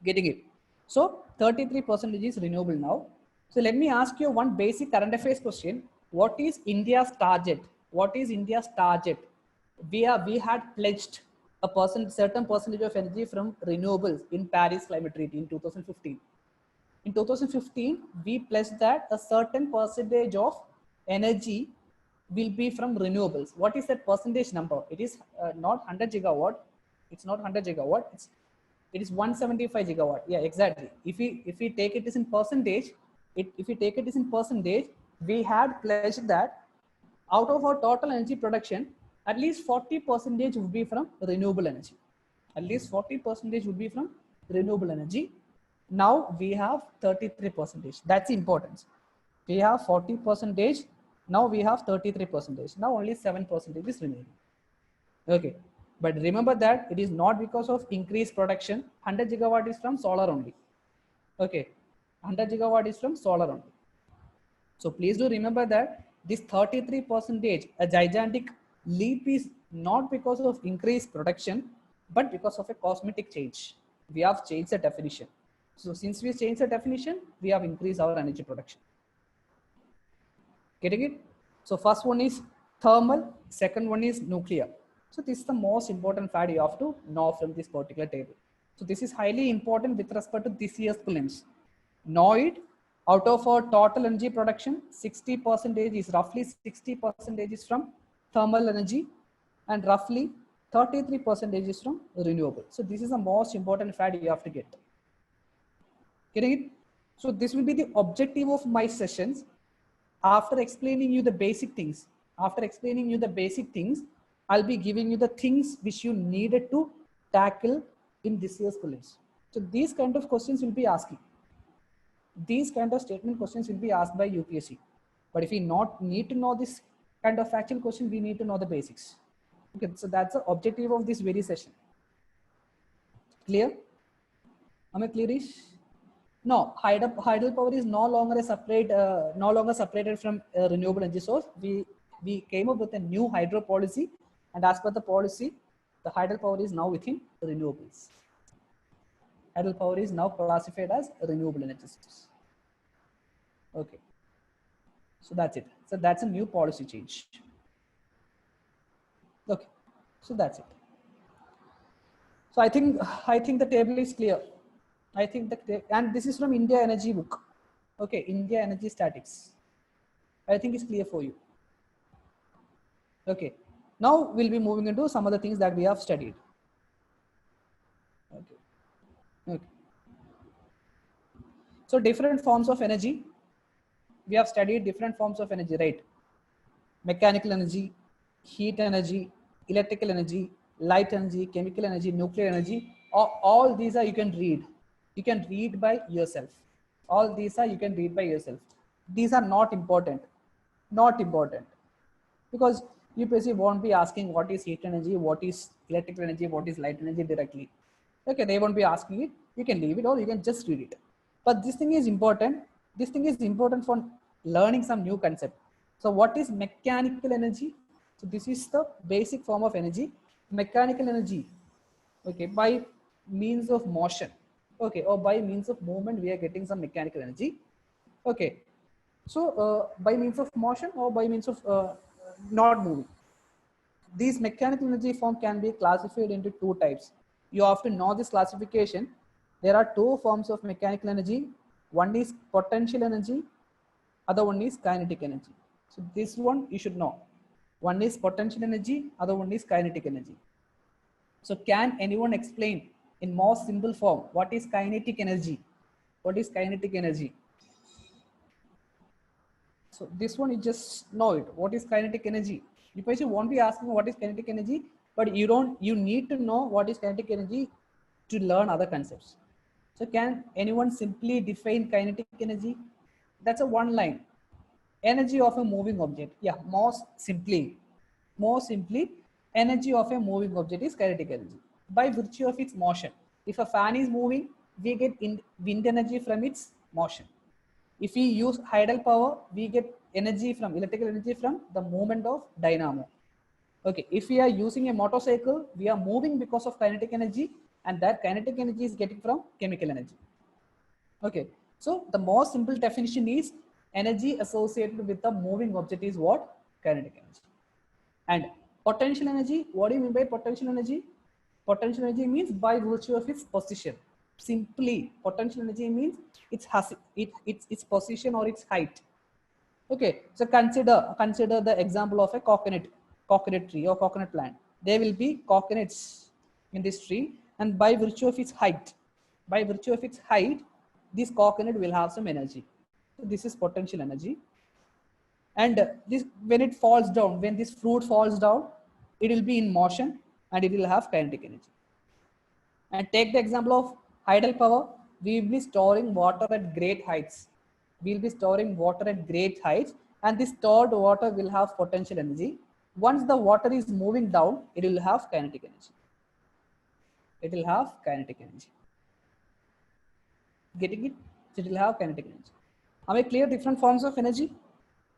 [SPEAKER 1] Getting it? So 33% is renewable now. So let me ask you one basic current affairs question. What is India's target? What is India's target? We had pledged a certain percentage of energy from renewables in Paris Climate Treaty in 2015. In 2015, we pledged that a certain percentage of energy will be from renewables. What is that percentage number? It is not 100 gigawatt. It's not 100 gigawatt. It is 175 gigawatt. Yeah, exactly. If we take it as in percentage, if we take it as in percentage, we had pledged that out of our total energy production, at least 40% would be from renewable energy. At least 40% would be from renewable energy. Now we have 33%. That's the importance. We have 40%. Now we have 33%. Now only 7% is remaining. Okay. But remember that it is not because of increased production. 100 gigawatt is from solar only. Okay. 100 gigawatt is from solar only. So please do remember that this 33%, a gigantic leap, is not because of increased production, but because of a cosmetic change. We have changed the definition. So since we changed the definition, we have increased our energy production. Getting it? So first one is thermal, second one is nuclear. So this is the most important fact you have to know from this particular table. So this is highly important with respect to this year's prelims. Know it. Out of our total energy production, 60% is roughly 60% is from thermal energy, and roughly 33% is from renewable. So this is the most important fact you have to get. Getting it? So this will be the objective of my sessions. After explaining you the basic things, I'll be giving you the things which you needed to tackle in this year's prelims. So these kind of questions will be asking. These kind of statement questions will be asked by UPSC. But if we not need to know this kind of factual question, we need to know the basics. Okay, so that's the objective of this very session. Clear? Am I clearish? No, hydel power is no longer separated from renewable energy source. We came up with a new hydro policy, and as per the policy, the hydel power is now within renewables. Hydel power is now classified as renewable energy source. Okay, so that's it. So that's a new policy change. Okay, so that's it. So I think the table is clear. I think and this is from India Energy book. Okay, India Energy Statics. I think it's clear for you. Okay, now we'll be moving into some of the things that we have studied. Okay. So different forms of energy. We have studied different forms of energy, right? Mechanical energy, heat energy, electrical energy, light energy, chemical energy, nuclear energy. All these are you can read. You can read by yourself. All these are you can read by yourself. These are not important. Not important. Because UPSC won't be asking what is heat energy, what is electrical energy, what is light energy directly. Okay, they won't be asking it. You can leave it or you can just read it. But this thing is important. This thing is important for learning some new concept. So what is mechanical energy? So this is the basic form of energy. Mechanical energy, okay, by means of motion, okay, or by means of movement, we are getting some mechanical energy. Okay, So by means of motion or by means of not moving. These mechanical energy form can be classified into two types. You have to know this classification. There are two forms of mechanical energy. One is potential energy, other one is kinetic energy. So this one you should know. One is potential energy, other one is kinetic energy. So can anyone explain in more simple form what is kinetic energy? What is kinetic energy? So this one you just know it. What is kinetic energy? You probably won't be asking what is kinetic energy, but you need to know what is kinetic energy to learn other concepts. So can anyone simply define kinetic energy? That's a one line. Energy of a moving object. Yeah, more simply, energy of a moving object is kinetic energy by virtue of its motion. If a fan is moving, we get wind energy from its motion. If we use tidal power, we get energy from electrical energy from the movement of dynamo. Okay, if we are using a motorcycle, we are moving because of kinetic energy, and that kinetic energy is getting from chemical energy. Okay, so the most simple definition is energy associated with the moving object is what? Kinetic energy. And potential energy, what do you mean by potential energy? Potential energy means by virtue of its position. Simply, potential energy means its position or its height. Okay, so consider the example of a coconut tree or coconut plant. There will be coconuts in this tree, and by virtue of its height, this coconut will have some energy. So this is potential energy. And this, when it falls down, when this fruit falls down, it will be in motion and it will have kinetic energy. And take the example of tidal power. We will be storing water at great heights. We will be storing water at great heights, and this stored water will have potential energy. Once the water is moving down, it will have kinetic energy. It will have kinetic energy. Getting it? So it will have kinetic energy. Am I clear different forms of energy?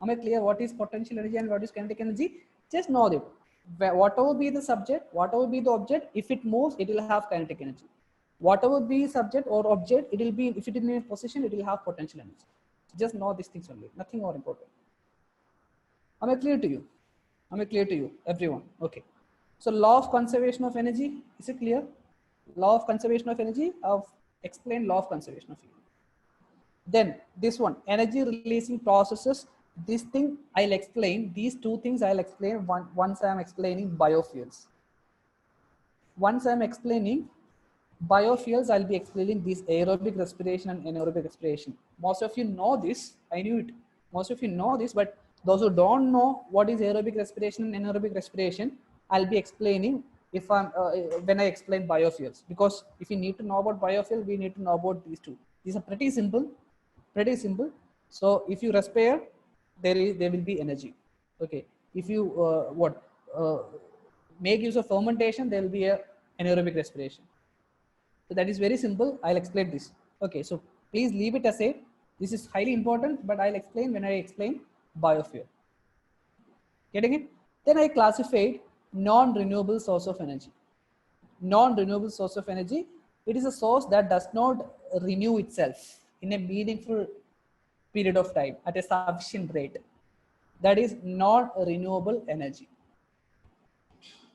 [SPEAKER 1] Am I clear what is potential energy and what is kinetic energy? Just know that whatever be the subject, whatever be the object, if it moves, it will have kinetic energy. Whatever be subject or object, it will be, if it is in a position, it will have potential energy. Just know these things only, nothing more important. Am I clear to you? Am I clear to you, everyone? Okay. So law of conservation of energy, is it clear? Law of conservation of energy, I've explained law of conservation of energy. Then this one, energy releasing processes. This thing I'll explain, these two things I'll explain once I'm explaining biofuels. Once I'm explaining biofuels, I'll be explaining this aerobic respiration and anaerobic respiration. Most of you know this, I knew it. Most of you know this, but those who don't know what is aerobic respiration and anaerobic respiration, I'll be explaining if I'm when I explain biofuels. Because if you need to know about biofuel, we need to know about these two. These are pretty simple, pretty simple. So if you respire, there will be energy. Okay. If you make use of fermentation, there will be a anaerobic respiration. So that is very simple. I'll explain this. Okay, so please leave it aside. This is highly important, but I'll explain when I explain biofuel. Getting it? Then I classified non-renewable source of energy. Non-renewable source of energy, it is a source that does not renew itself in a meaningful period of time at a sufficient rate. That is non-renewable energy.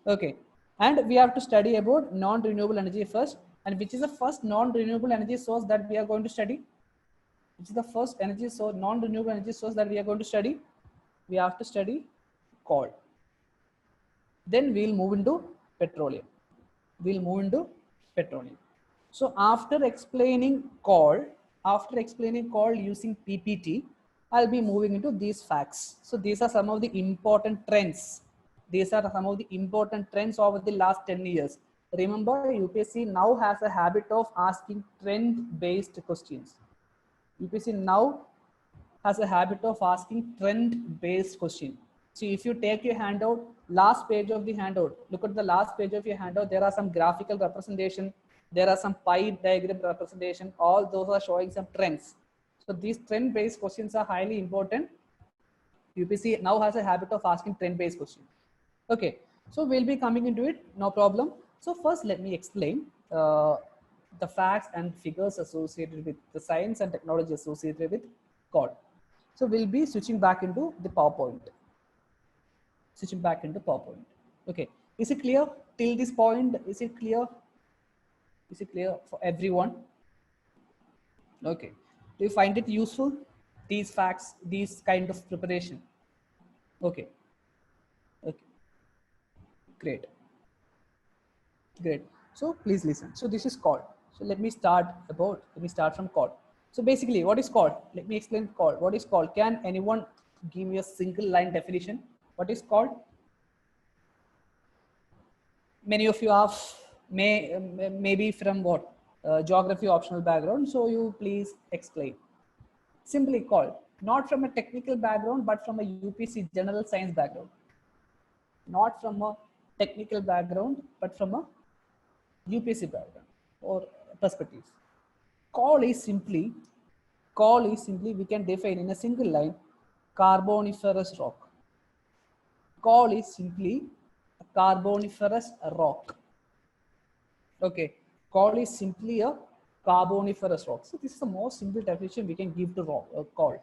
[SPEAKER 1] Okay, and we have to study about non-renewable energy first. And which is the first non-renewable energy source that we are going to study? Which is the first energy source, non-renewable energy source that we are going to study? We have to study coal. Then we'll move into petroleum. We'll move into petroleum. So after explaining coal using PPT, I'll be moving into these facts. So these are some of the important trends. These are some of the important trends over the last 10 years. Remember, UPSC now has a habit of asking trend-based questions. UPSC now has a habit of asking trend-based question. So if you take your handout, last page of the handout, look at the last page of your handout, there are some graphical representation, there are some pie diagram representation, all those are showing some trends. So these trend-based questions are highly important. UPSC now has a habit of asking trend-based questions. Okay, so we'll be coming into it, no problem. So first let me explain the facts and figures associated with the science and technology associated with coal. So we'll be switching back into the PowerPoint. Switching back into PowerPoint. Okay. Is it clear till this point? Is it clear? Is it clear for everyone? Okay. Do you find it useful? These facts, these kind of preparation. Okay. Okay. Great. Great. So please listen. So this is called. So let me start from called. So basically, what is called? Let me explain called. What is called? Can anyone give me a single line definition? What is called? Many of you are maybe from what geography optional background. So you please explain. Simply called, not from a technical background, but from a UPC general science background. Not from a technical background, but from a UPC background or perspective. Call is simply we can define in a single line carboniferous rock. Call is simply a carboniferous rock. Okay, call is simply a carboniferous rock. So this is the most simple definition we can give to rock, call.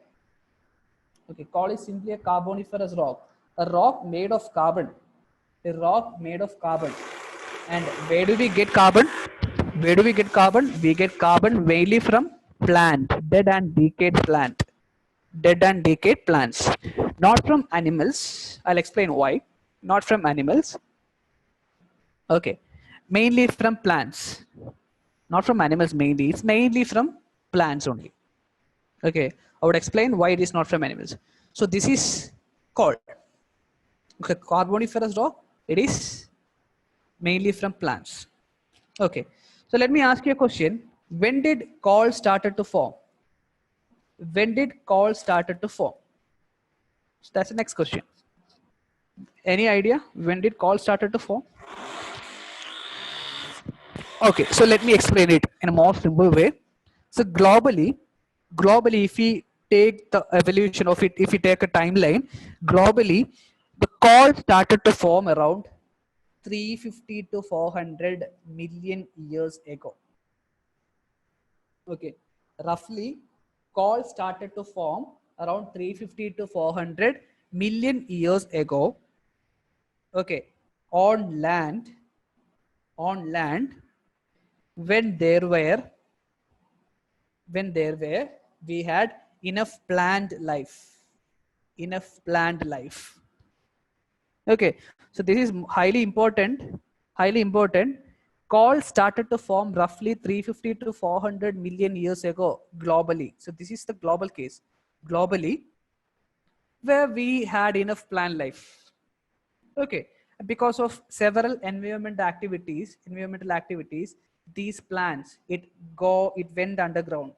[SPEAKER 1] Okay, call is simply a carboniferous rock, a rock made of carbon, a rock made of carbon. And where do we get carbon? Where do we get carbon? We get carbon mainly from plant, dead and decayed plant, dead and decayed plants, not from animals. I'll explain why. Not from animals. Okay, mainly from plants, not from animals mainly. It's mainly from plants only. Okay, I would explain why it is not from animals. So this is called, okay, carboniferous rock. It is mainly from plants. Okay, so let me ask you a question. When did coal started to form? When did coal started to form? So that's the next question. Any idea when did coal started to form? Okay, so let me explain it in a more simple way. So globally, if we take the evolution of it, if we take a timeline, globally, the coal started to form around 350 to 400 million years ago. Okay, roughly, coal started to form around 350 to 400 million years ago. Okay, on land, when there were we had enough plant life. Okay, so this is highly important. Coal started to form roughly 350 to 400 million years ago globally. So this is the global case. Globally, where we had enough plant life. Okay, because of several environmental activities, these plants it went underground.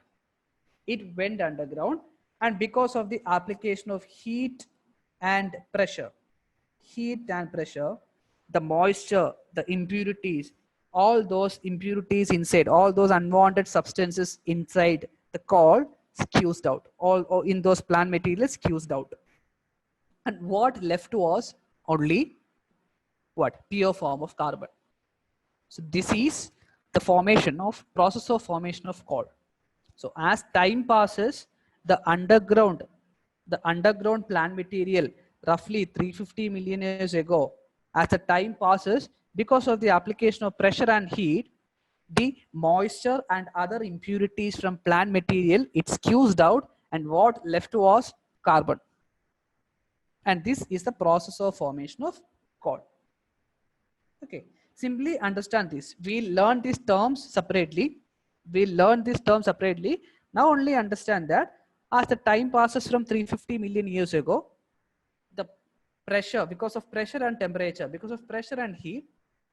[SPEAKER 1] And because of the application of heat and pressure, the moisture, the impurities, all those impurities inside, all those unwanted substances inside the coal squeezed out, all in those plant materials squeezed out. And what left was only what? Pure form of carbon. So this is the process of formation of coal. So as time passes, the underground plant material roughly 350 million years ago, as the time passes, because of the application of pressure and heat, the moisture and other impurities from plant material, it squeezed out, and what left was carbon. And this is the process of formation of coal. Okay, simply understand this. We learn these terms separately. Now only understand that as the time passes from 350 million years ago, the pressure, because of pressure and temperature, because of pressure and heat,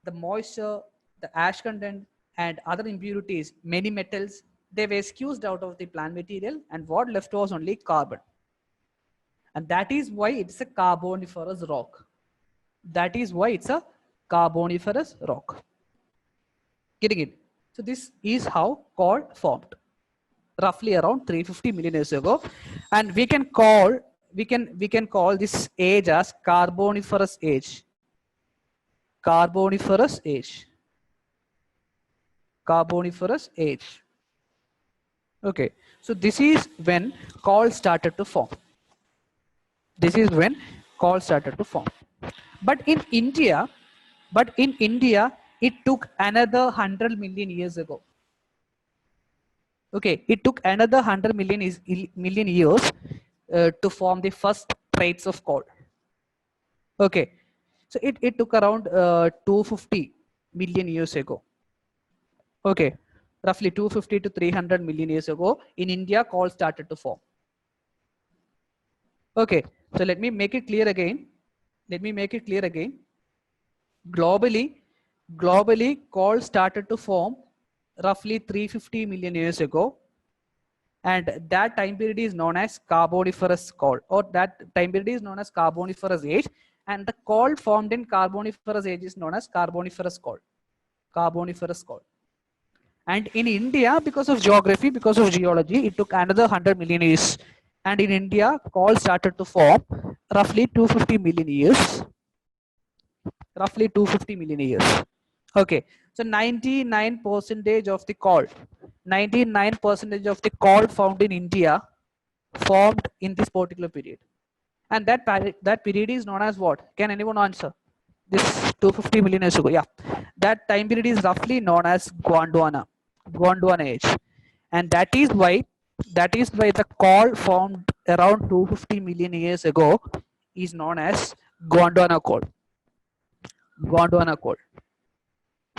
[SPEAKER 1] the moisture, the ash content, and other impurities, many metals, they were squeezed out of the plant material, and what left was only carbon. And that is why it's a carboniferous rock. Getting it? So this is how coal formed, roughly around 350 million years ago, and we can call this age as Carboniferous age. Carboniferous age. Okay, so this is when coal started to form. This is when coal started to form. But in India, it took another 100 million years ago. Okay, it took another 100 million years to form the first traits of coal. Okay, so it took around 250 million years ago. Okay, roughly 250 to 300 million years ago, in India, coal started to form. Okay, so let me make it clear again. Globally, coal started to form roughly 350 million years ago, and that time period is known as Carboniferous coal, or that time period is known as Carboniferous age, and the coal formed in Carboniferous age is known as Carboniferous coal. Carboniferous coal. And in India, because of geography, because of geology, it took another 100 million years. And in India, coal started to form roughly 250 million years. Roughly 250 million years. Okay, so 99% of the coal, 99% of the coal found in India formed in this particular period. And that period is known as what? Can anyone answer? This 250 million years ago. Yeah, that time period is roughly known as Gondwana age, and that is why the coal formed around 250 million years ago is known as Gondwana coal. Gondwana coal.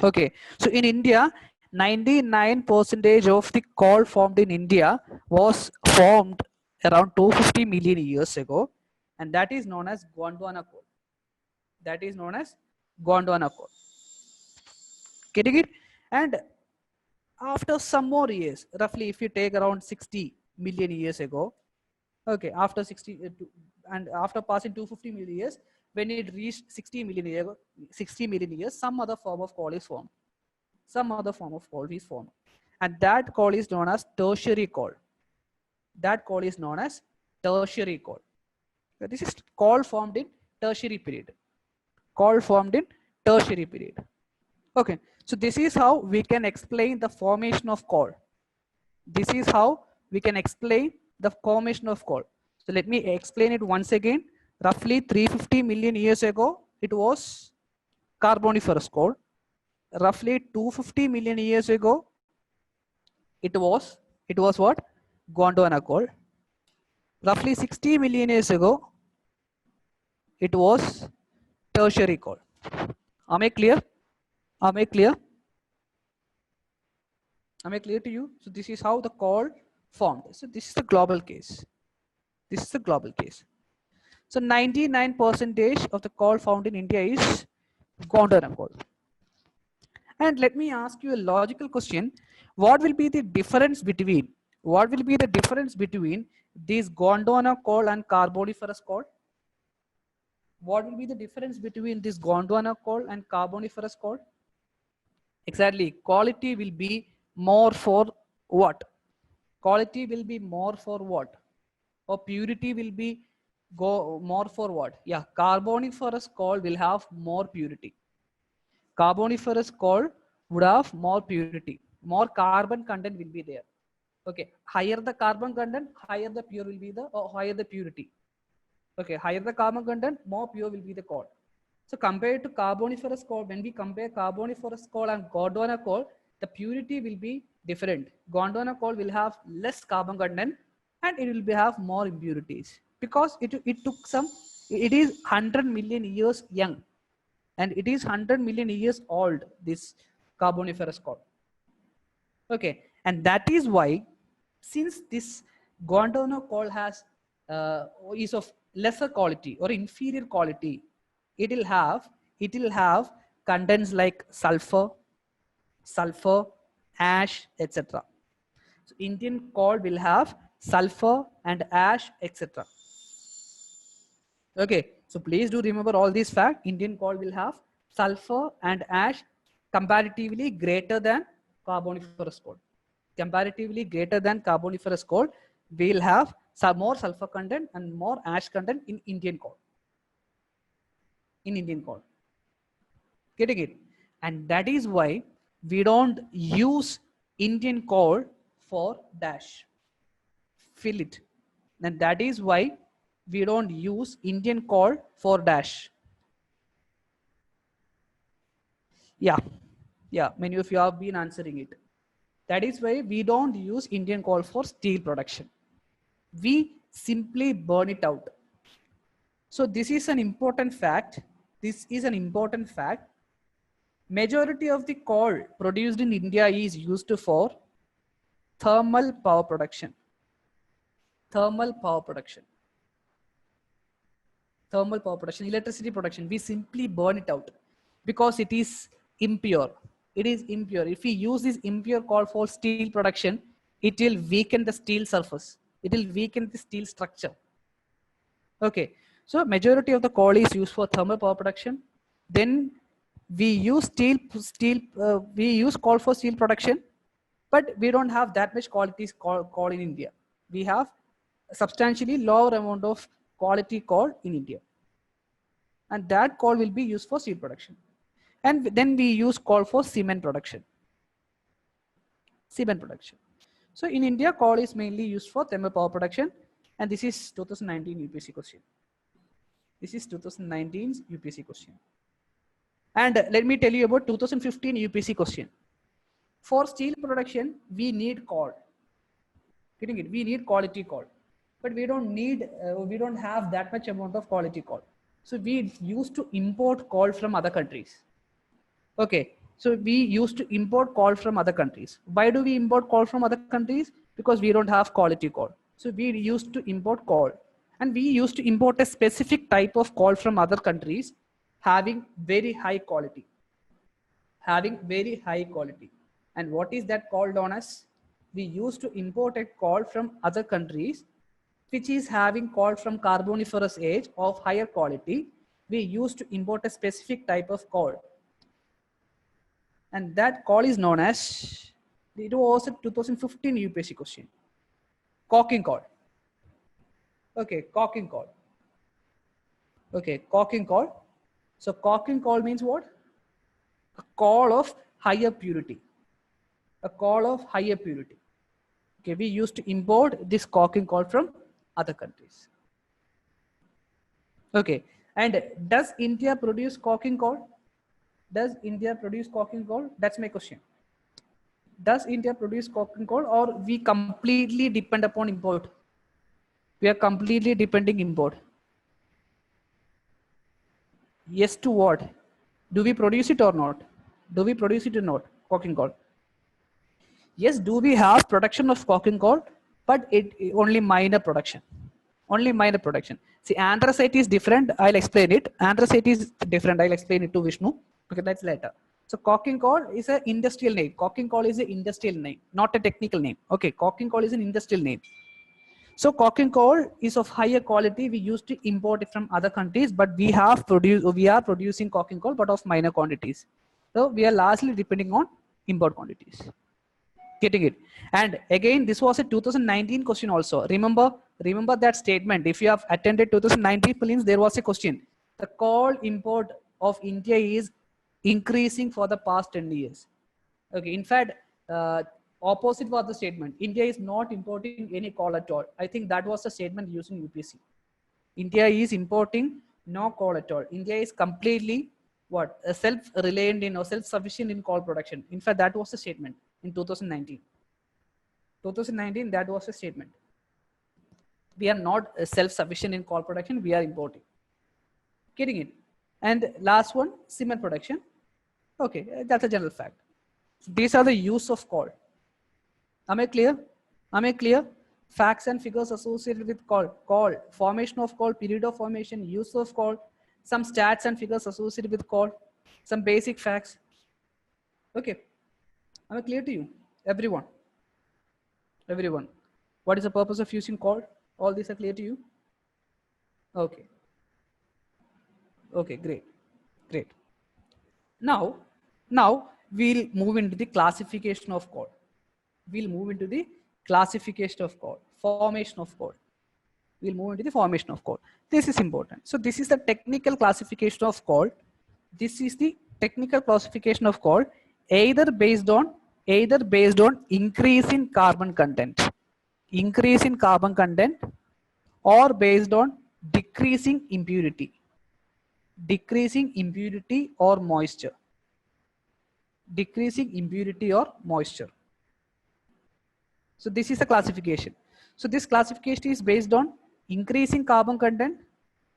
[SPEAKER 1] Okay, so in India, 99% of the coal formed in India was formed around 250 million years ago, and that is known as Gondwana coal. That is known as Gondwana coal. Getting it? And after some more years, roughly if you take around 60 million years ago, okay, after 60 and after passing 250 million years, when it reached 60 million years, some other form of coal is formed. Some other form of coal is formed, and that coal is known as tertiary coal. That coal is known as tertiary coal. So this is coal formed in tertiary period. Coal formed in tertiary period. Okay, so this is how we can explain the formation of coal. This is how we can explain the formation of coal. So let me explain it once again. Roughly 350 million years ago, it was Carboniferous coal. Roughly 250 million years ago, it was what? Gondwana coal. Roughly 60 million years ago, it was tertiary coal. Am I clear? Am I clear? Am I clear to you? So this is how the coal formed. So this is the global case. This is the global case. So 99% of the coal found in India is Gondwana coal. And let me ask you a logical question. What will be the difference between these Gondwana coal and Carboniferous coal? What will be the difference between this Gondwana coal and Carboniferous coal? Exactly. Quality will be more for what? Quality will be more for what? Or purity will be more for what? Yeah, Carboniferous coal will have more purity. Carboniferous coal would have more purity. More carbon content will be there. Okay, higher the carbon content, higher the pure will be the, or higher the purity. Okay, higher the carbon content, more pure will be the coal. So compared to Carboniferous coal, when we compare Carboniferous coal and Gondwana coal, the purity will be different. Gondwana coal will have less carbon content and it will have more impurities because it took some, it is 100 million years young and it is 100 million years old, this Carboniferous coal. Okay, and that is why, since this Gondwana coal has is of lesser quality or inferior quality, it will have contents like sulfur, ash, etc. So Indian coal will have sulfur and ash, etc. Okay, so please do remember all these facts. Indian coal will have sulfur and ash comparatively greater than Carboniferous coal. Comparatively greater than Carboniferous coal, we'll have some more sulfur content and more ash content in Indian coal. In Indian coal. Getting it? And that is why we don't use Indian coal for dash. Fill it. And that is why we don't use Indian coal for dash. Yeah, yeah, many of you have been answering it. That is why we don't use Indian coal for steel production. We simply burn it out. So this is an important fact. This is an important fact. Majority of the coal produced in India is used for thermal power production. Thermal power production. Thermal power production, electricity production. We simply burn it out because it is impure. It is impure. If we use this impure coal for steel production, it will weaken the steel surface. It will weaken the steel structure. Okay, so majority of the coal is used for thermal power production. Then we use we use coal for steel production, but we don't have that much quality coal in India. We have a substantially lower amount of quality coal in India, and that coal will be used for steel production. And then we use coal for cement production. Cement production. So in India, coal is mainly used for thermal power production, and this is 2019 UPSC question. This is 2019 UPSC question. And let me tell you about 2015 UPSC question. For steel production, we need coal. Getting it? We need quality coal, but we don't have that much amount of quality coal. So we used to import coal from other countries. Okay, so we used to import coal from other countries. Why do we import coal from other countries? Because we don't have quality coal. So we used to import coal, and we used to import a specific type of coal from other countries having very high quality. Having very high quality. And what is that coal known as? We used to import a coal from other countries which is having coal from Carboniferous age of higher quality. We used to import a specific type of coal. And that coal is known as, it was a 2015 UPSC question. Coking coal. Okay, coking coal. Okay, coking coal. So coking coal means what? A coal of higher purity. A coal of higher purity. Okay, we used to import this coking coal from other countries. Okay, and does India produce coking coal? Does India produce coking coal? That's my question. Does India produce coking coal, or we completely depend upon import? We are completely depending import. Yes to what? Do we produce it or not? Do we produce it or not? Coking coal. Yes, do we have production of coking coal, but it only minor production. Only minor production. See, anthracite is different. I'll explain it. Anthracite is different. I'll explain it to Vishnu. Okay, that's later. So coking coal is an industrial name. Coking coal is an industrial name, not a technical name. Okay, coking coal is an industrial name. So coking coal is of higher quality. We used to import it from other countries, but we are producing coking coal, but of minor quantities. So we are largely depending on import quantities. Getting it? And again, this was a 2019 question also. Remember that statement. If you have attended 2019 prelims, there was a question. The coal import of India is increasing for the past 10 years. Okay, in fact, opposite was the statement. India is not importing any coal at all. I think that was the statement used in UPSC. India is importing no coal at all. India is completely what? Self-reliant in or self-sufficient in coal production. In fact, that was the statement in 2019. 2019, that was the statement. We are not self-sufficient in coal production. We are importing. Getting it? And last one, cement production. Okay, that's a general fact. These are the use of coal. Am I clear? Am I clear? Facts and figures associated with coal. Coal, formation of coal, period of formation, use of coal, some stats and figures associated with coal, some basic facts. Okay. Am I clear to you? Everyone. Everyone. What is the purpose of using coal? All these are clear to you? Okay. Okay, great. Great. Now we'll move into the classification of coal. We'll move into the classification of coal, formation of coal. We'll move into the formation of coal. This is important. So this is the technical classification of coal. This is the technical classification of coal, either based on increase in carbon content, or based on decreasing impurity or moisture. Decreasing impurity or moisture. So this is a classification. So this classification is based on increasing carbon content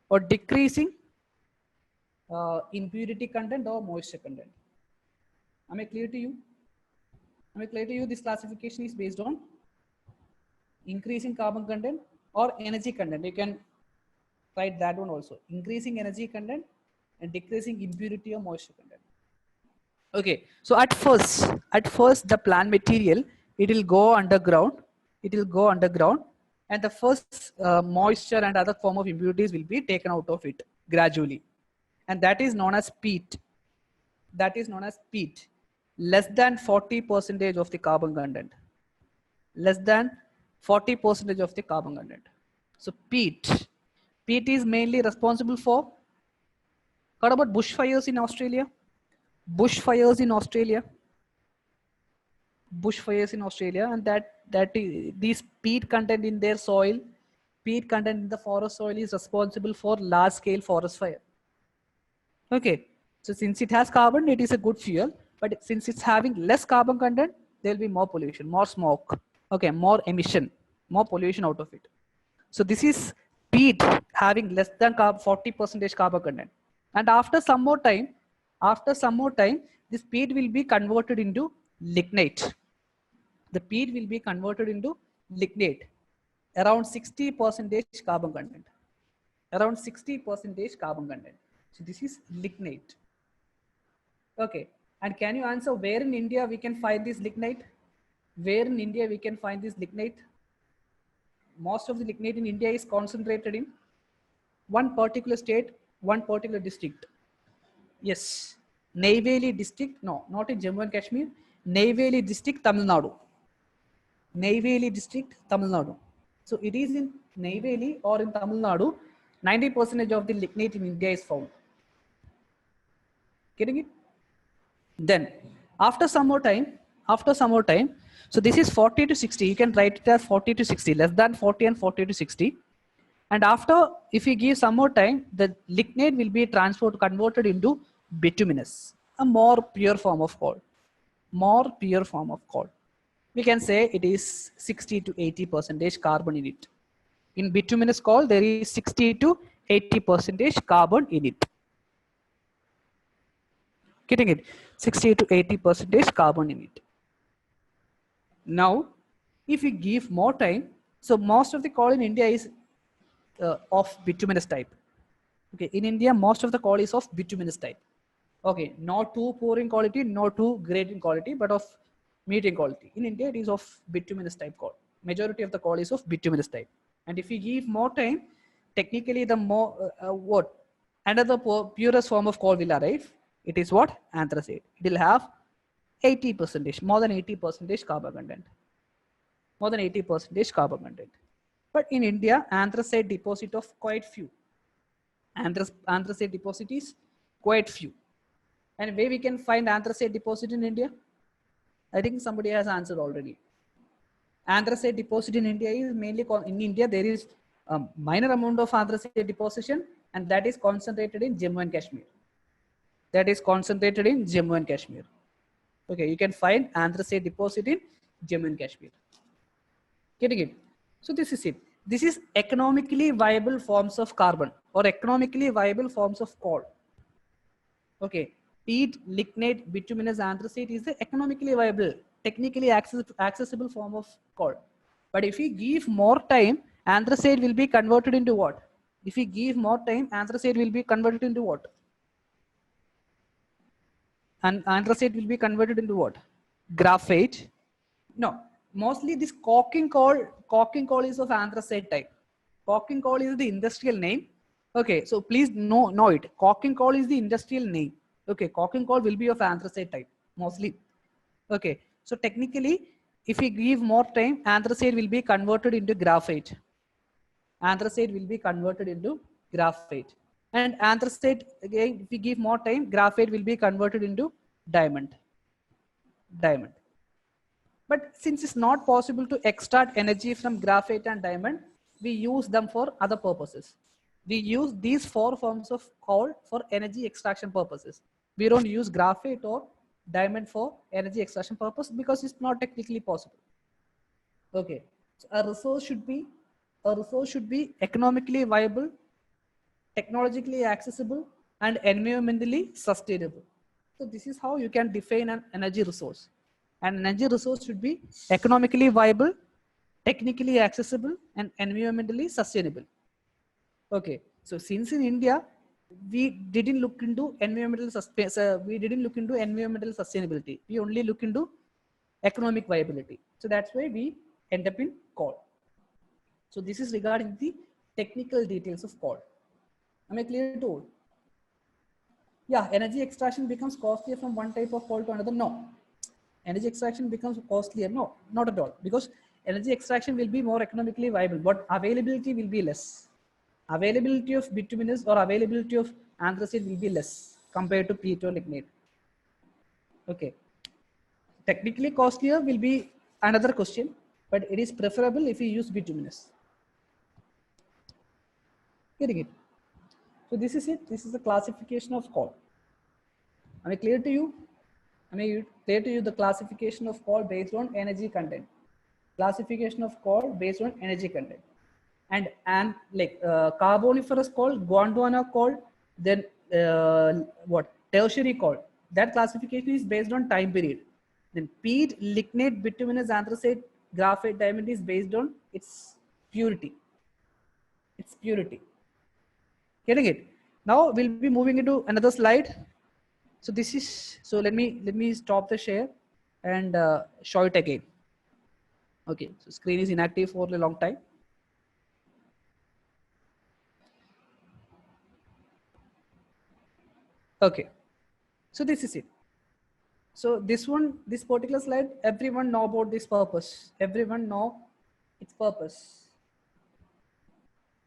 [SPEAKER 1] or decreasing impurity content or moisture content. Am I clear to you? This classification is based on increasing carbon content or energy content. You can write that one also. Increasing energy content and decreasing impurity or moisture content. Okay, so at first the plant material, it will go underground. And the first moisture and other form of impurities will be taken out of it gradually. And that is known as peat. Less than 40% of the carbon content. Less than 40% of the carbon content. So peat is mainly responsible for, what about bushfires in Australia? And these peat content in their soil, peat content in the forest soil is responsible for large scale forest fire. Okay, so since it has carbon, it is a good fuel, but since it's having less carbon content, there will be more pollution, more smoke, okay, more emission, more pollution out of it. So this is peat having less than 40% carbon content. And after some more time, this peat will be converted into lignite. The peat will be converted into lignite, around 60% carbon content. Around 60% carbon content. So this is lignite. Okay. And can you answer where in India we can find this lignite? Most of the lignite in India is concentrated in one particular state, one particular district. Yes. Neyveli district, no, not in Jammu and Kashmir. Neyveli district, Tamil Nadu. So it is in Neyveli or in Tamil Nadu, 90% of the lignite in India is found. Getting it? Then after some more time, so this is 40 to 60. You can write it as 40 to 60, less than 40 and 40 to 60. And after, if you give some more time, the lignite will be converted into bituminous, a more pure form of coal. We can say it is 60 to 80% carbon in it. In bituminous coal, there is 60 to 80% carbon in it. Getting it? 60 to 80% carbon in it. Now, if we give more time, so most of the coal in India is of bituminous type. Okay, in India, most of the coal is of bituminous type. Okay, not too poor in quality, not too great in quality, but of medium quality. In India, it is of bituminous type coal. Majority of the coal is of bituminous type. And if we give more time, technically the more, another purest form of coal will arrive. It is what? Anthracite. It will have 80%, more than 80% carbon content. But in India, anthracite deposit of quite few. Anthracite deposit is quite few. And where we can find anthracite deposit in India? I think somebody has answered already. Anthracite deposit in India is mainly, in India there is a minor amount of anthracite deposition, and that is concentrated in Jammu and Kashmir. Okay, you can find anthracite deposit in Jammu and Kashmir. Getting it? So this is it. This is economically viable forms of carbon or economically viable forms of coal. Okay, peat, lignite, bituminous, anthracite is the economically viable, technically accessible form of coal. But if we give more time, anthracite will be converted into what? If we give more time, anthracite will be converted into what? And anthracite will be converted into what? Graphite. No, mostly this coking coal is of anthracite type. Coking coal is the industrial name. Okay, so please know it. Coking coal is the industrial name. Okay, coking coal will be of anthracite type mostly. Okay, so technically, if we give more time, anthracite will be converted into graphite. And anthracite, again, if we give more time, graphite will be converted into diamond. But since it's not possible to extract energy from graphite and diamond, we use them for other purposes. We use these 4 forms of coal for energy extraction purposes. We don't use graphite or diamond for energy extraction purpose because it's not technically possible. Okay, so a resource should be economically viable, technologically accessible, and environmentally sustainable. So this is how you can define an energy resource. An energy resource should be economically viable, technically accessible, and environmentally sustainable. Okay, so since in India we didn't look into environmental sustainability. We only look into economic viability. So that's why we end up in coal. So this is regarding the technical details of coal. Am I clear to all? Yeah, energy extraction becomes costlier from one type of coal to another. No, energy extraction becomes costlier. No, not at all, because energy extraction will be more economically viable, but availability will be less. Availability of bituminous or availability of anthracite will be less compared to peat or lignite. Okay, technically costlier will be another question, but it is preferable if you use bituminous. Getting it? So this is it. This is the classification of coal. Am I clear to you? Am I clear to you the classification of coal based on energy content? Classification of coal based on energy content. And like carboniferous coal, Gondwana coal, then what tertiary coal. That classification is based on time period. Then peat, lignite, bituminous, anthracite, graphite, diamond is based on its purity. Its purity. Getting it? Now we'll be moving into another slide. So this is, so let me stop the share and show it again. Okay, so screen is inactive for a long time. Okay, so this is it. So this particular slide, everyone know about this purpose. Everyone know its purpose.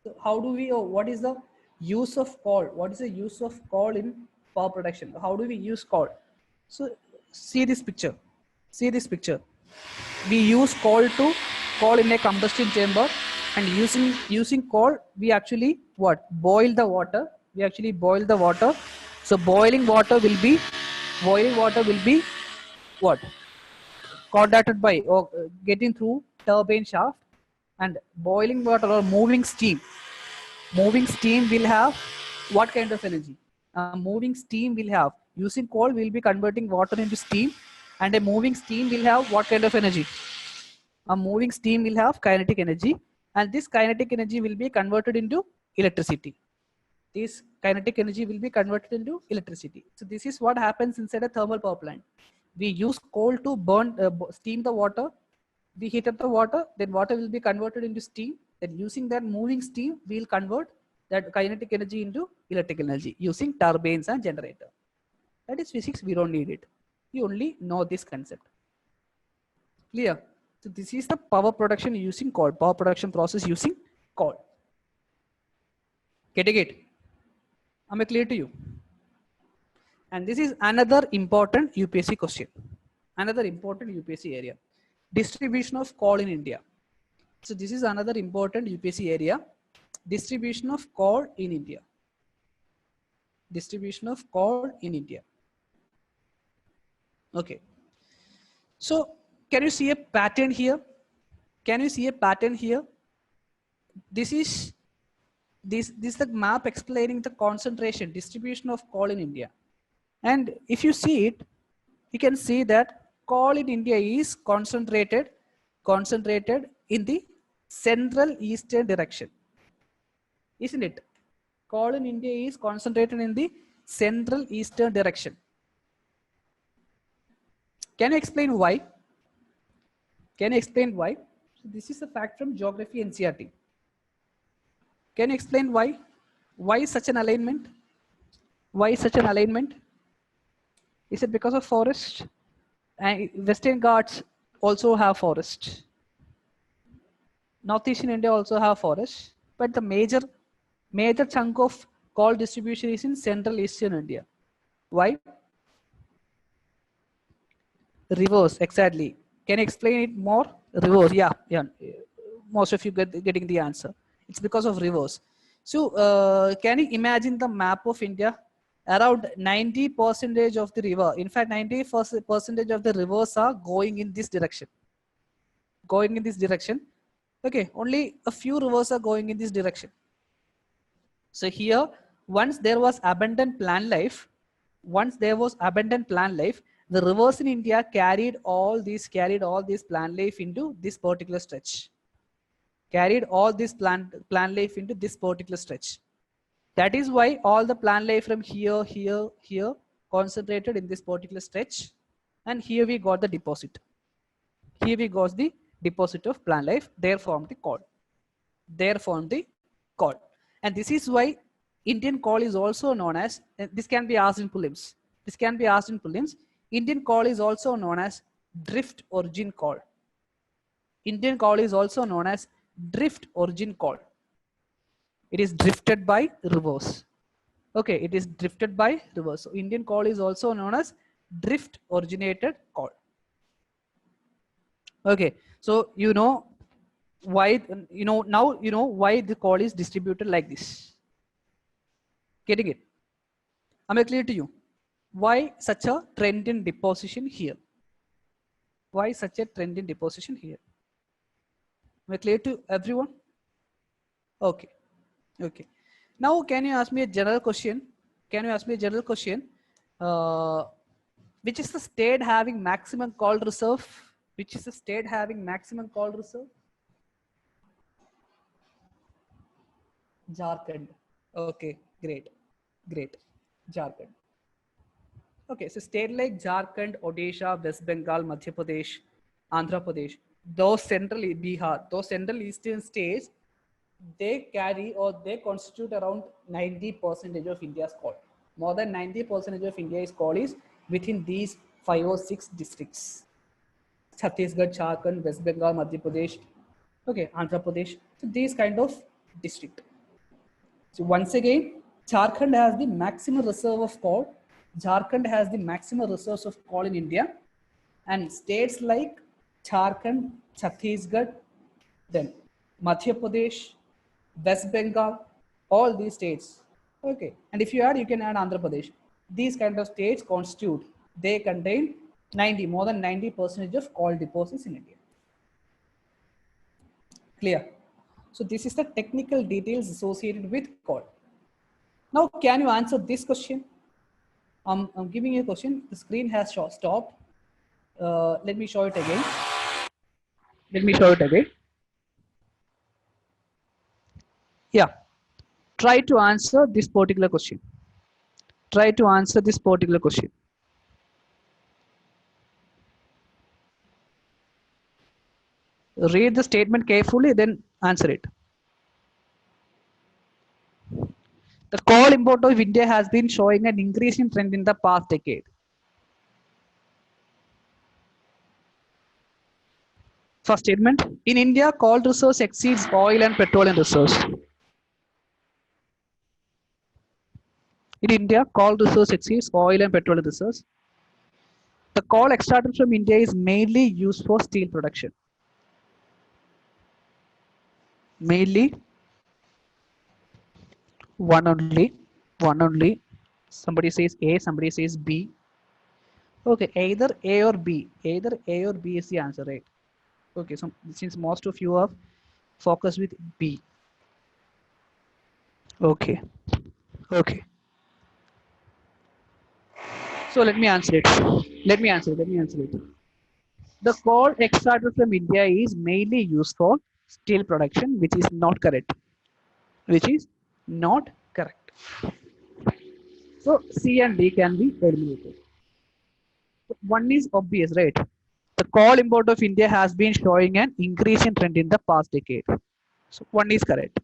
[SPEAKER 1] So how do we, what is the use of coal? What is the use of coal in power production? How do we use coal? So see this picture. See this picture. We use coal in a combustion chamber, and using coal, we actually what? Boil the water. We actually boil the water. So boiling water will be what? Conducted by or getting through turbine shaft, and boiling water or moving steam. Moving steam will have what kind of energy? Moving steam will have, using coal will be converting water into steam, and a moving steam will have what kind of energy? A moving steam will have kinetic energy, and this kinetic energy will be converted into electricity. This kinetic energy will be converted into electricity. So this is what happens inside a thermal power plant. We use coal to burn, steam the water. We heat up the water, then water will be converted into steam. Then using that moving steam, we'll convert that kinetic energy into electrical energy using turbines and generator. That is physics, we don't need it. We only know this concept. Clear? So this is the power production using coal, power production process using coal. Getting it? Am I clear to you? And this is another important UPSC question. Another important UPSC area. Distribution of coal in India. So this is another important UPSC area. Distribution of coal in India. Distribution of coal in India. Okay. So can you see a pattern here? Can you see a pattern here? This is the map explaining the concentration, distribution of coal in India. And if you see it, you can see that coal in India is concentrated in the central eastern direction. Isn't it? Coal in India is concentrated in the central eastern direction. Can you explain why? Can you explain why? So this is a fact from Geography NCERT. Can you explain why? Why such an alignment? Why such an alignment? Is it because of forest? And Western Ghats also have forest. Northeastern India also have forest, but the major chunk of coal distribution is in Central Eastern India. Why? Rivers, exactly. Can you explain it more? Rivers, yeah. Most of you getting the answer. It's because of rivers. So can you imagine the map of India? Around 90% of the river, in fact 90% of the rivers are going in this direction. Going in this direction. Okay, only a few rivers are going in this direction. So here, once there was abundant plant life, the rivers in India carried all these plant life into this particular stretch. Carried all this plant life into this particular stretch. That is why all the plant life from here concentrated in this particular stretch, and here we got the deposit. Here we got the deposit of plant life. There formed the coal. And this is why Indian coal is also known as. This can be asked in prelims. Indian coal is also known as drift origin coal. Indian coal is also known as drift origin coal. It is drifted by rivers. Okay, it is drifted by rivers. So Indian coal is also known as drift originated coal. Okay, so you know why, now you know why the coal is distributed like this. Getting it? Am I clear to you? Why such a trend in deposition here? Why such a trend in deposition here? Am I clear to everyone? Okay. Okay. Now, can you ask me a general question? Which is the state having maximum coal reserve? Which is the state having maximum coal reserve? Jharkhand. Okay, great. Jharkhand. Okay, so state like Jharkhand, Odisha, West Bengal, Madhya Pradesh, Andhra Pradesh, Bihar, those central eastern states, they carry or they constitute around 90% of India's coal. More than 90% of India's coal is within these 5 or 6 districts. Chhattisgarh, Jharkhand, West Bengal, Madhya Pradesh, okay, Andhra Pradesh. So these kind of district. So once again, Jharkhand has the maximum reserve of coal. Jharkhand has the maximum reserves of coal in India, and states like Jharkhand, Chhattisgarh, then Madhya Pradesh, West Bengal, all these states. Okay, and if you add, you can add Andhra Pradesh. These kind of states constitute, they contain more than 90% of coal deposits in India. Clear? So this is the technical details associated with coal. Now, can you answer this question? I'm giving you a question. The screen has stopped. Let me show it again. Yeah. Try to answer this particular question. Read the statement carefully, then answer it. The coal import of India has been showing an increasing trend in the past decade. First statement, in India, coal resource exceeds oil and petroleum resource. In India, coal resource exceeds oil and petroleum resource. The coal extracted from India is mainly used for steel production. Mainly one only. Somebody says A, somebody says B. Okay, either A or B. Either A or B is the answer, right? Okay, so since most of you are focused with B. Okay. So let me answer it. The coal extracted from India is mainly used for steel production, which is not correct. So C and D can be eliminated. One is obvious, right? The coal import of India has been showing an increasing trend in the past decade. So one is correct.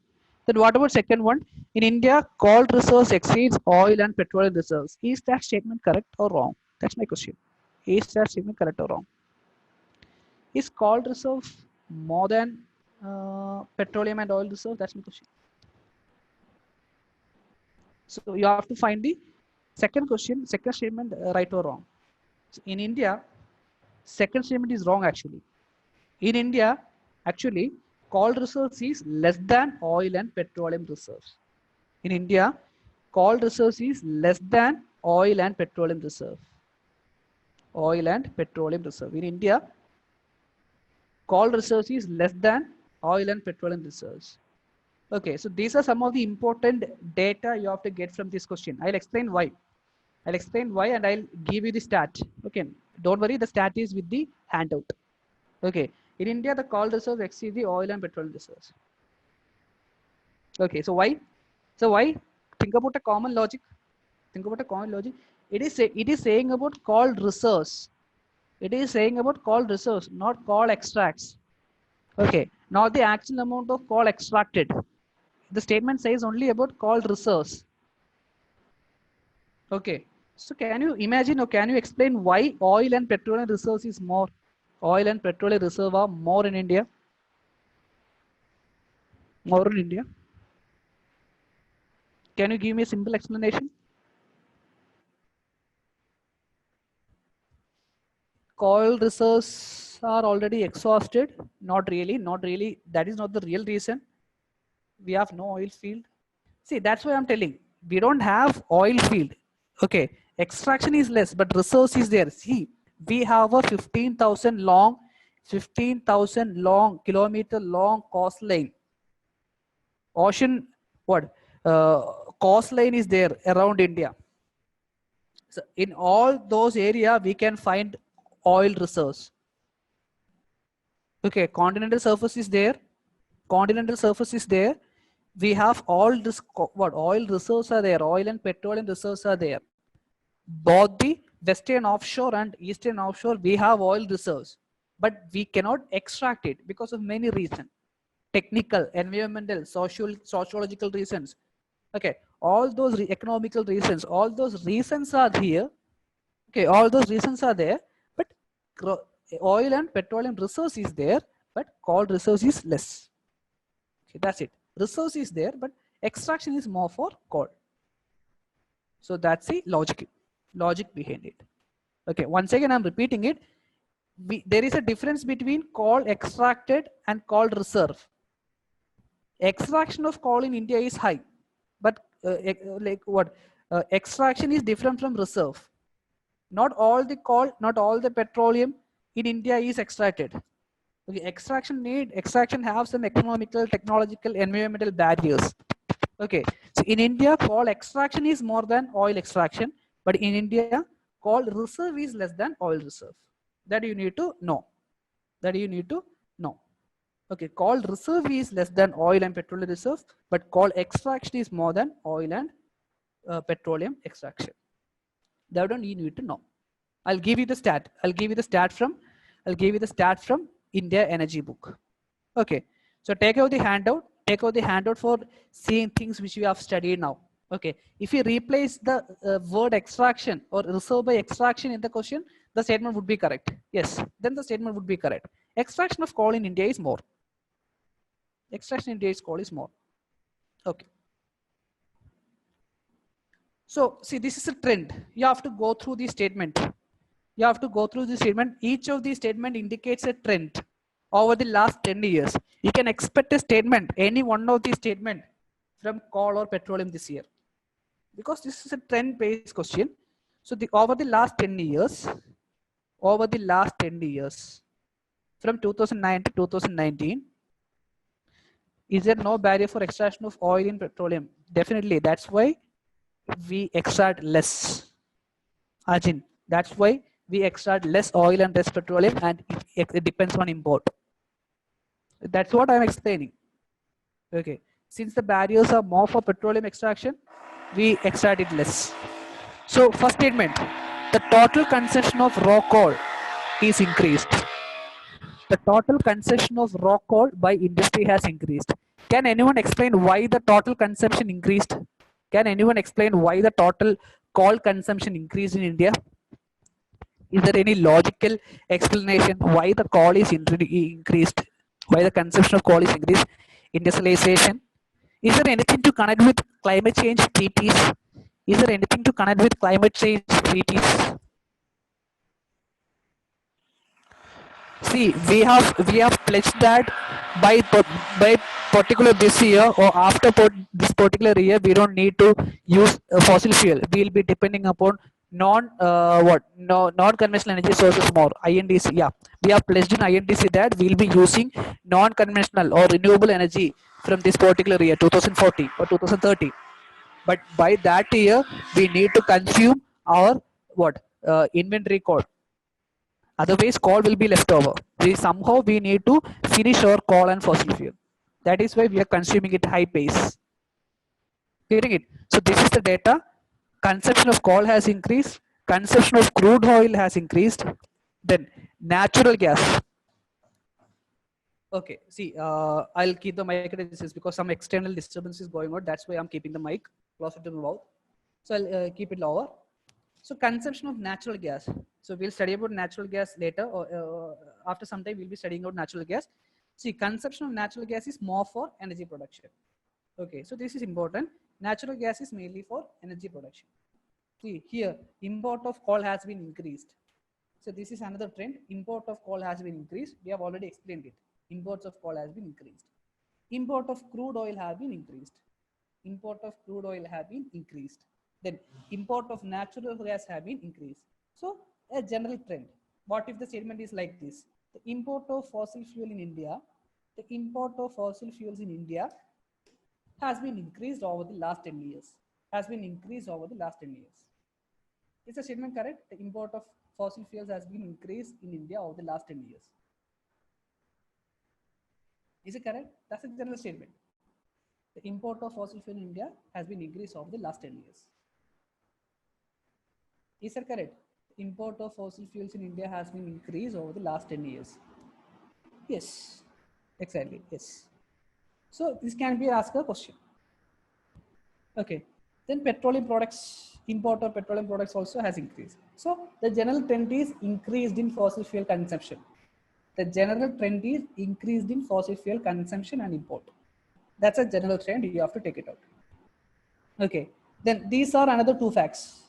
[SPEAKER 1] Then what about second one? In India, coal reserves exceeds oil and petroleum reserves. Is that statement correct or wrong? That's my question. Is that statement correct or wrong? Is coal reserve more than petroleum and oil reserve? That's my question. So you have to find the second statement right or wrong. So in India, second statement is wrong actually. In India, actually, coal reserves is less than oil and petroleum reserves. In India, coal reserves is less than oil and petroleum reserve. Oil and petroleum reserve. In India, coal reserves is less than oil and petroleum reserves. Okay, so these are some of the important data you have to get from this question. I'll explain why. I'll explain why and I'll give you the stat. Okay, don't worry, the stat is with the handout. Okay, in India, the coal reserves exceed the oil and petroleum reserves. Okay, so why? So why? Think about a common logic. Think about a common logic. It is saying about coal reserves. It is saying about coal reserves, not coal extracts. Okay, not the actual amount of coal extracted. The statement says only about coal reserves. Okay, so can you imagine or can you explain why oil and petroleum reserves is more? Oil and petroleum reserve are more in India. More in India. Can you give me a simple explanation? Coal reserves are already exhausted. Not really, not really. That is not the real reason. We have no oil field. See, that's why I'm telling. We don't have oil field. Okay, extraction is less, but resource is there. See, we have a 15,000 long kilometer long coastline. Ocean, what? Coastline is there around India. So in all those areas, we can find oil reserves. Okay, continental surface is there. Continental surface is there. We have all this, what oil reserves are there. Oil and petroleum reserves are there. Both the western offshore and eastern offshore, we have oil reserves, but we cannot extract it because of many reasons: technical, environmental, sociological reasons. Okay, all those economical reasons, all those reasons are here. Okay, all those reasons are there, but oil and petroleum reserves is there, but coal reserves is less. Okay, that's it. Reserves is there, but extraction is more for coal. So that's the logic behind it. Okay, once again I'm repeating it. There is a difference between coal extracted and coal reserve. Extraction of coal in India is high, but extraction is different from reserve. Not all the coal, not all the petroleum in India is extracted. Okay, extraction have some economical, technological, environmental barriers. Okay, so in India, coal extraction is more than oil extraction, but in India, coal reserve is less than oil reserve. That you need to know. That you need to know. Okay, coal reserve is less than oil and petroleum reserve, but coal extraction is more than oil and petroleum extraction. That one you need to know. I'll give you the stat. I'll give you the stat from India Energy Book. Okay, so take out the handout. Take out the handout for seeing things which we have studied now. Okay, if you replace the word extraction or reserve by extraction in the question, the statement would be correct. Yes, then the statement would be correct. Extraction of coal in India is more. Extraction in India's coal is more. Okay. So see, this is a trend. You have to go through the statement. You have to go through the statement. Each of these statement indicates a trend over the last 10 years. You can expect a statement, any one of these statement from coal or petroleum this year. Because this is a trend-based question. So over the last 10 years, from 2009 to 2019, is there no barrier for extraction of oil and petroleum? Definitely. That's why we extract less. Arjun, that's why we extract less oil and less petroleum, and it depends on import. That's what I'm explaining. Okay. Since the barriers are more for petroleum extraction, we extract it less. So first statement, the total consumption of raw coal is increased. The total consumption of raw coal by industry has increased. Can anyone explain why the total consumption increased? Can anyone explain why the total coal consumption increased in India? Is there any logical explanation why the coal is increased? Why the consumption of coal is increased? Industrialization. Is there anything to connect with climate change treaties? Is there anything to connect with climate change treaties? See, we have pledged that by particular this year or after this particular year, we don't need to use fossil fuel. We'll be depending upon non-conventional energy sources more. INDC, yeah, we have pledged in INDC that we'll be using non-conventional or renewable energy from this particular year, 2040 or 2030. But by that year, we need to consume our what inventory coal. Otherwise, coal will be left over. We need to finish our coal and fossil fuel. That is why we are consuming it high pace. Getting it? So this is the data. Consumption of coal has increased. Consumption of crude oil has increased. Then natural gas. Okay, see, I'll keep the mic at a distance because some external disturbance is going on. That's why I'm keeping the mic closer to my mouth. So I'll keep it lower. So consumption of natural gas. So we'll study about natural gas later, or after some time we'll be studying about natural gas. See, consumption of natural gas is more for energy production. Okay, so this is important. Natural gas is mainly for energy production. See here, import of coal has been increased. So this is another trend. Import of coal has been increased. We have already explained it. Imports of coal has been increased. Import of crude oil have been increased. Import of crude oil have been increased. Then import of natural gas have been increased. So a general trend. What if the statement is like this? The import of fossil fuel in India, the import of fossil fuels in India has been increased over the last 10 years. Has been increased over the last 10 years. Is the statement correct? The import of fossil fuels has been increased in India over the last 10 years. Is it correct? That's a general statement. The import of fossil fuel in India has been increased over the last 10 years. Is that correct? The import of fossil fuels in India has been increased over the last 10 years. Yes, exactly. Yes. So this can be asked a question. Okay. Then petroleum products, import of petroleum products also has increased. So the general trend is increased in fossil fuel consumption. The general trend is increased in fossil fuel consumption and import. That's a general trend. You have to take it out. Okay. Then these are another two facts.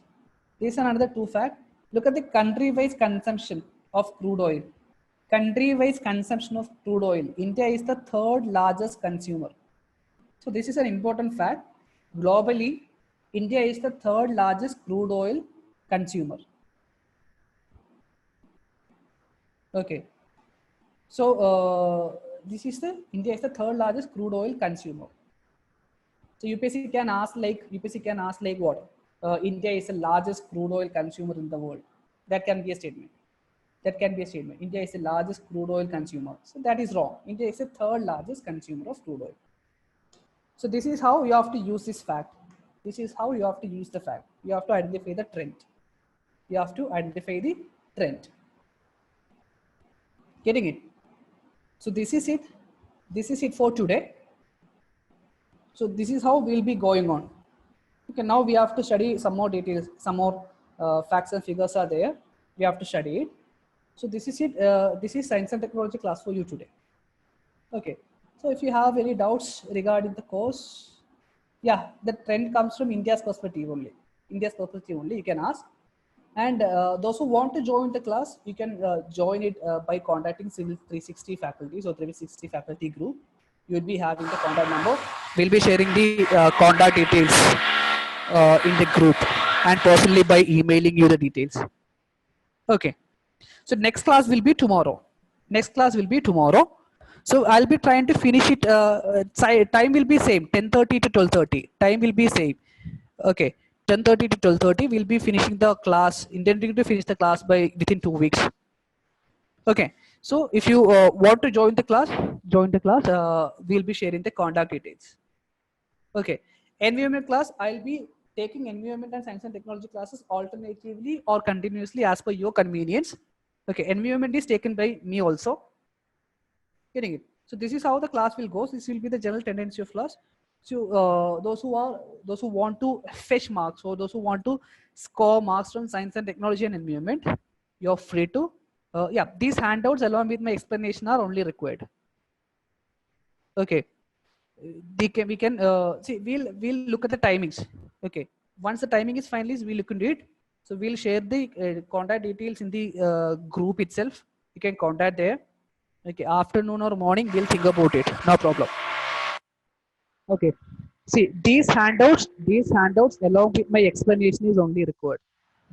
[SPEAKER 1] These are another two facts. Look at the country-wise consumption of crude oil. Country-wise consumption of crude oil. India is the third largest consumer. So this is an important fact. Globally, India is the third largest crude oil consumer. Okay. So this is the India is the third largest crude oil consumer. So UPSC can ask like what? India is the largest crude oil consumer in the world. That can be a statement. That can be a statement. India is the largest crude oil consumer. So that is wrong. India is the third largest consumer of crude oil. So this is how you have to use this fact. This is how you have to use the fact. You have to identify the trend. You have to identify the trend. Getting it? So this is it. This is it for today. So this is how we'll be going on. Okay, now we have to study some more details, some more facts and figures are there. We have to study it. So this is it. This is science and technology class for you today. Okay. So if you have any doubts regarding the course, yeah, the trend comes from India's perspective only. India's perspective only, you can ask. And those who want to join the class, you can join it by contacting Civil 360 faculties or 360 faculty group. You will be having the contact number. We'll be sharing the contact details in the group and personally by emailing you the details. Okay. So next class will be tomorrow. Next class will be tomorrow. So I'll be trying to finish it. Time will be same, 10:30 to 12:30. Time will be same. Okay, 10:30 to 12:30. We'll be finishing the class. Intending to finish the class by within 2 weeks. Okay. So if you want to join the class, we'll be sharing the contact details. Okay. Environment class, I'll be taking environment and science and technology classes alternatively or continuously as per your convenience. Okay. Environment is taken by me also. Getting it? So this is how the class will go. This will be the general tendency of class. So those who want to fetch marks or those who want to score marks from science and technology and environment, you're free to. Yeah, these handouts along with my explanation are only required. Okay. We can see. We'll look at the timings. Okay. Once the timing is finalized, we'll look into it. So we'll share the contact details in the group itself. You can contact there. Okay, afternoon or morning, we'll think about it. No problem. Okay. See, these handouts along with my explanation is only required.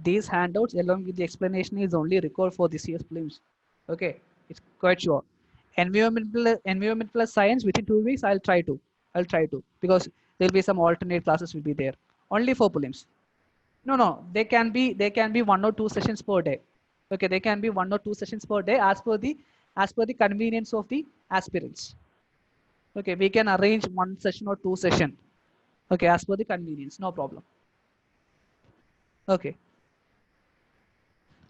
[SPEAKER 1] These handouts along with the explanation is only required for this year's prelims. Okay, it's quite sure. Environment plus science within 2 weeks. I'll try to because there'll be some alternate classes will be there only for prelims. No, no, they can be 1 or 2 sessions per day. Okay, they can be 1 or 2 sessions per day as per the convenience of the aspirants. Okay, we can arrange 1 session or 2 session. Okay, as per the convenience, no problem. Okay.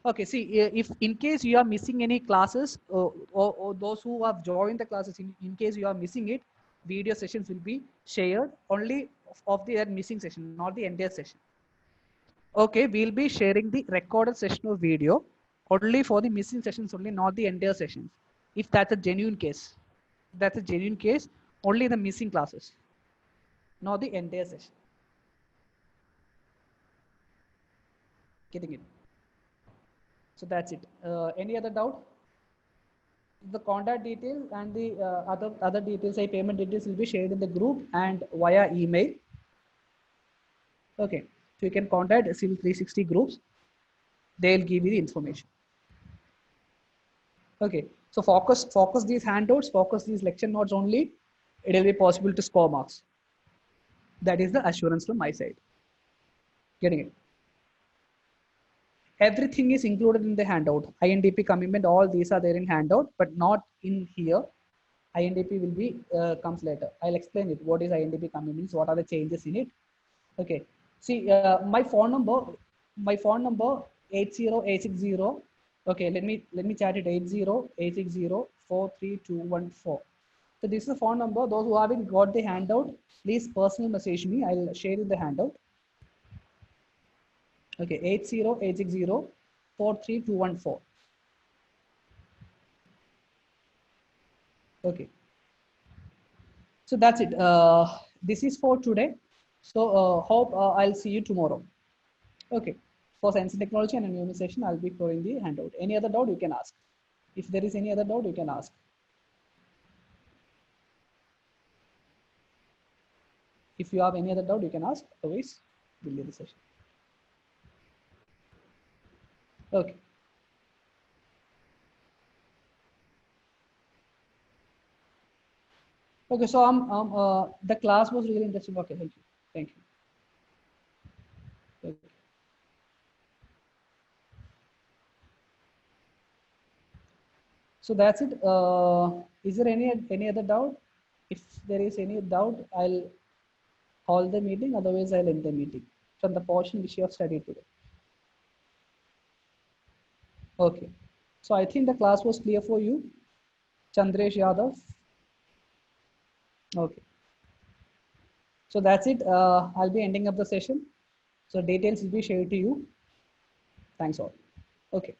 [SPEAKER 1] Okay, see, if in case you are missing any classes or those who have joined the classes, in case you are missing it, video sessions will be shared only of the missing session, not the entire session. Okay, we'll be sharing the recorded session of video only for the missing sessions only, not the entire sessions. If that's a genuine case, that's a genuine case, only the missing classes, not the entire session. Getting it? So that's it. Any other doubt? The contact details and the other details, like payment details, will be shared in the group and via email. Okay, so you can contact Civil 360 groups. They'll give you the information. Okay, so focus these handouts, focus these lecture notes only. It will be possible to score marks. That is the assurance from my side. Getting it? Everything is included in the handout. INDP commitment, all these are there in handout, but not in here. INDP will be comes later. I'll explain it. What is INDP commitments? What are the changes in it? Okay. See, my phone number 80860. Okay, let me chat it 80860 43214. So this is the phone number. Those who haven't got the handout, please personal message me. I'll share you the handout. Okay, 80860 43214. Okay. So that's it. This is for today. So hope I'll see you tomorrow. Okay. For science and technology and environment section, I'll be throwing the handout. Any other doubt you can ask. If there is any other doubt, you can ask. If you have any other doubt, you can ask. Otherwise, we'll leave the session. Okay. Okay. So the class was really interesting. Okay. Thank you. Thank you. Okay. So that's it. Is there any other doubt? If there is any doubt, I'll call the meeting. Otherwise, I'll end the meeting from the portion which you have studied today. Okay. So I think the class was clear for you. Chandresh Yadav. Okay. So that's it. I'll be ending up the session. So details will be shared to you. Thanks all. Okay.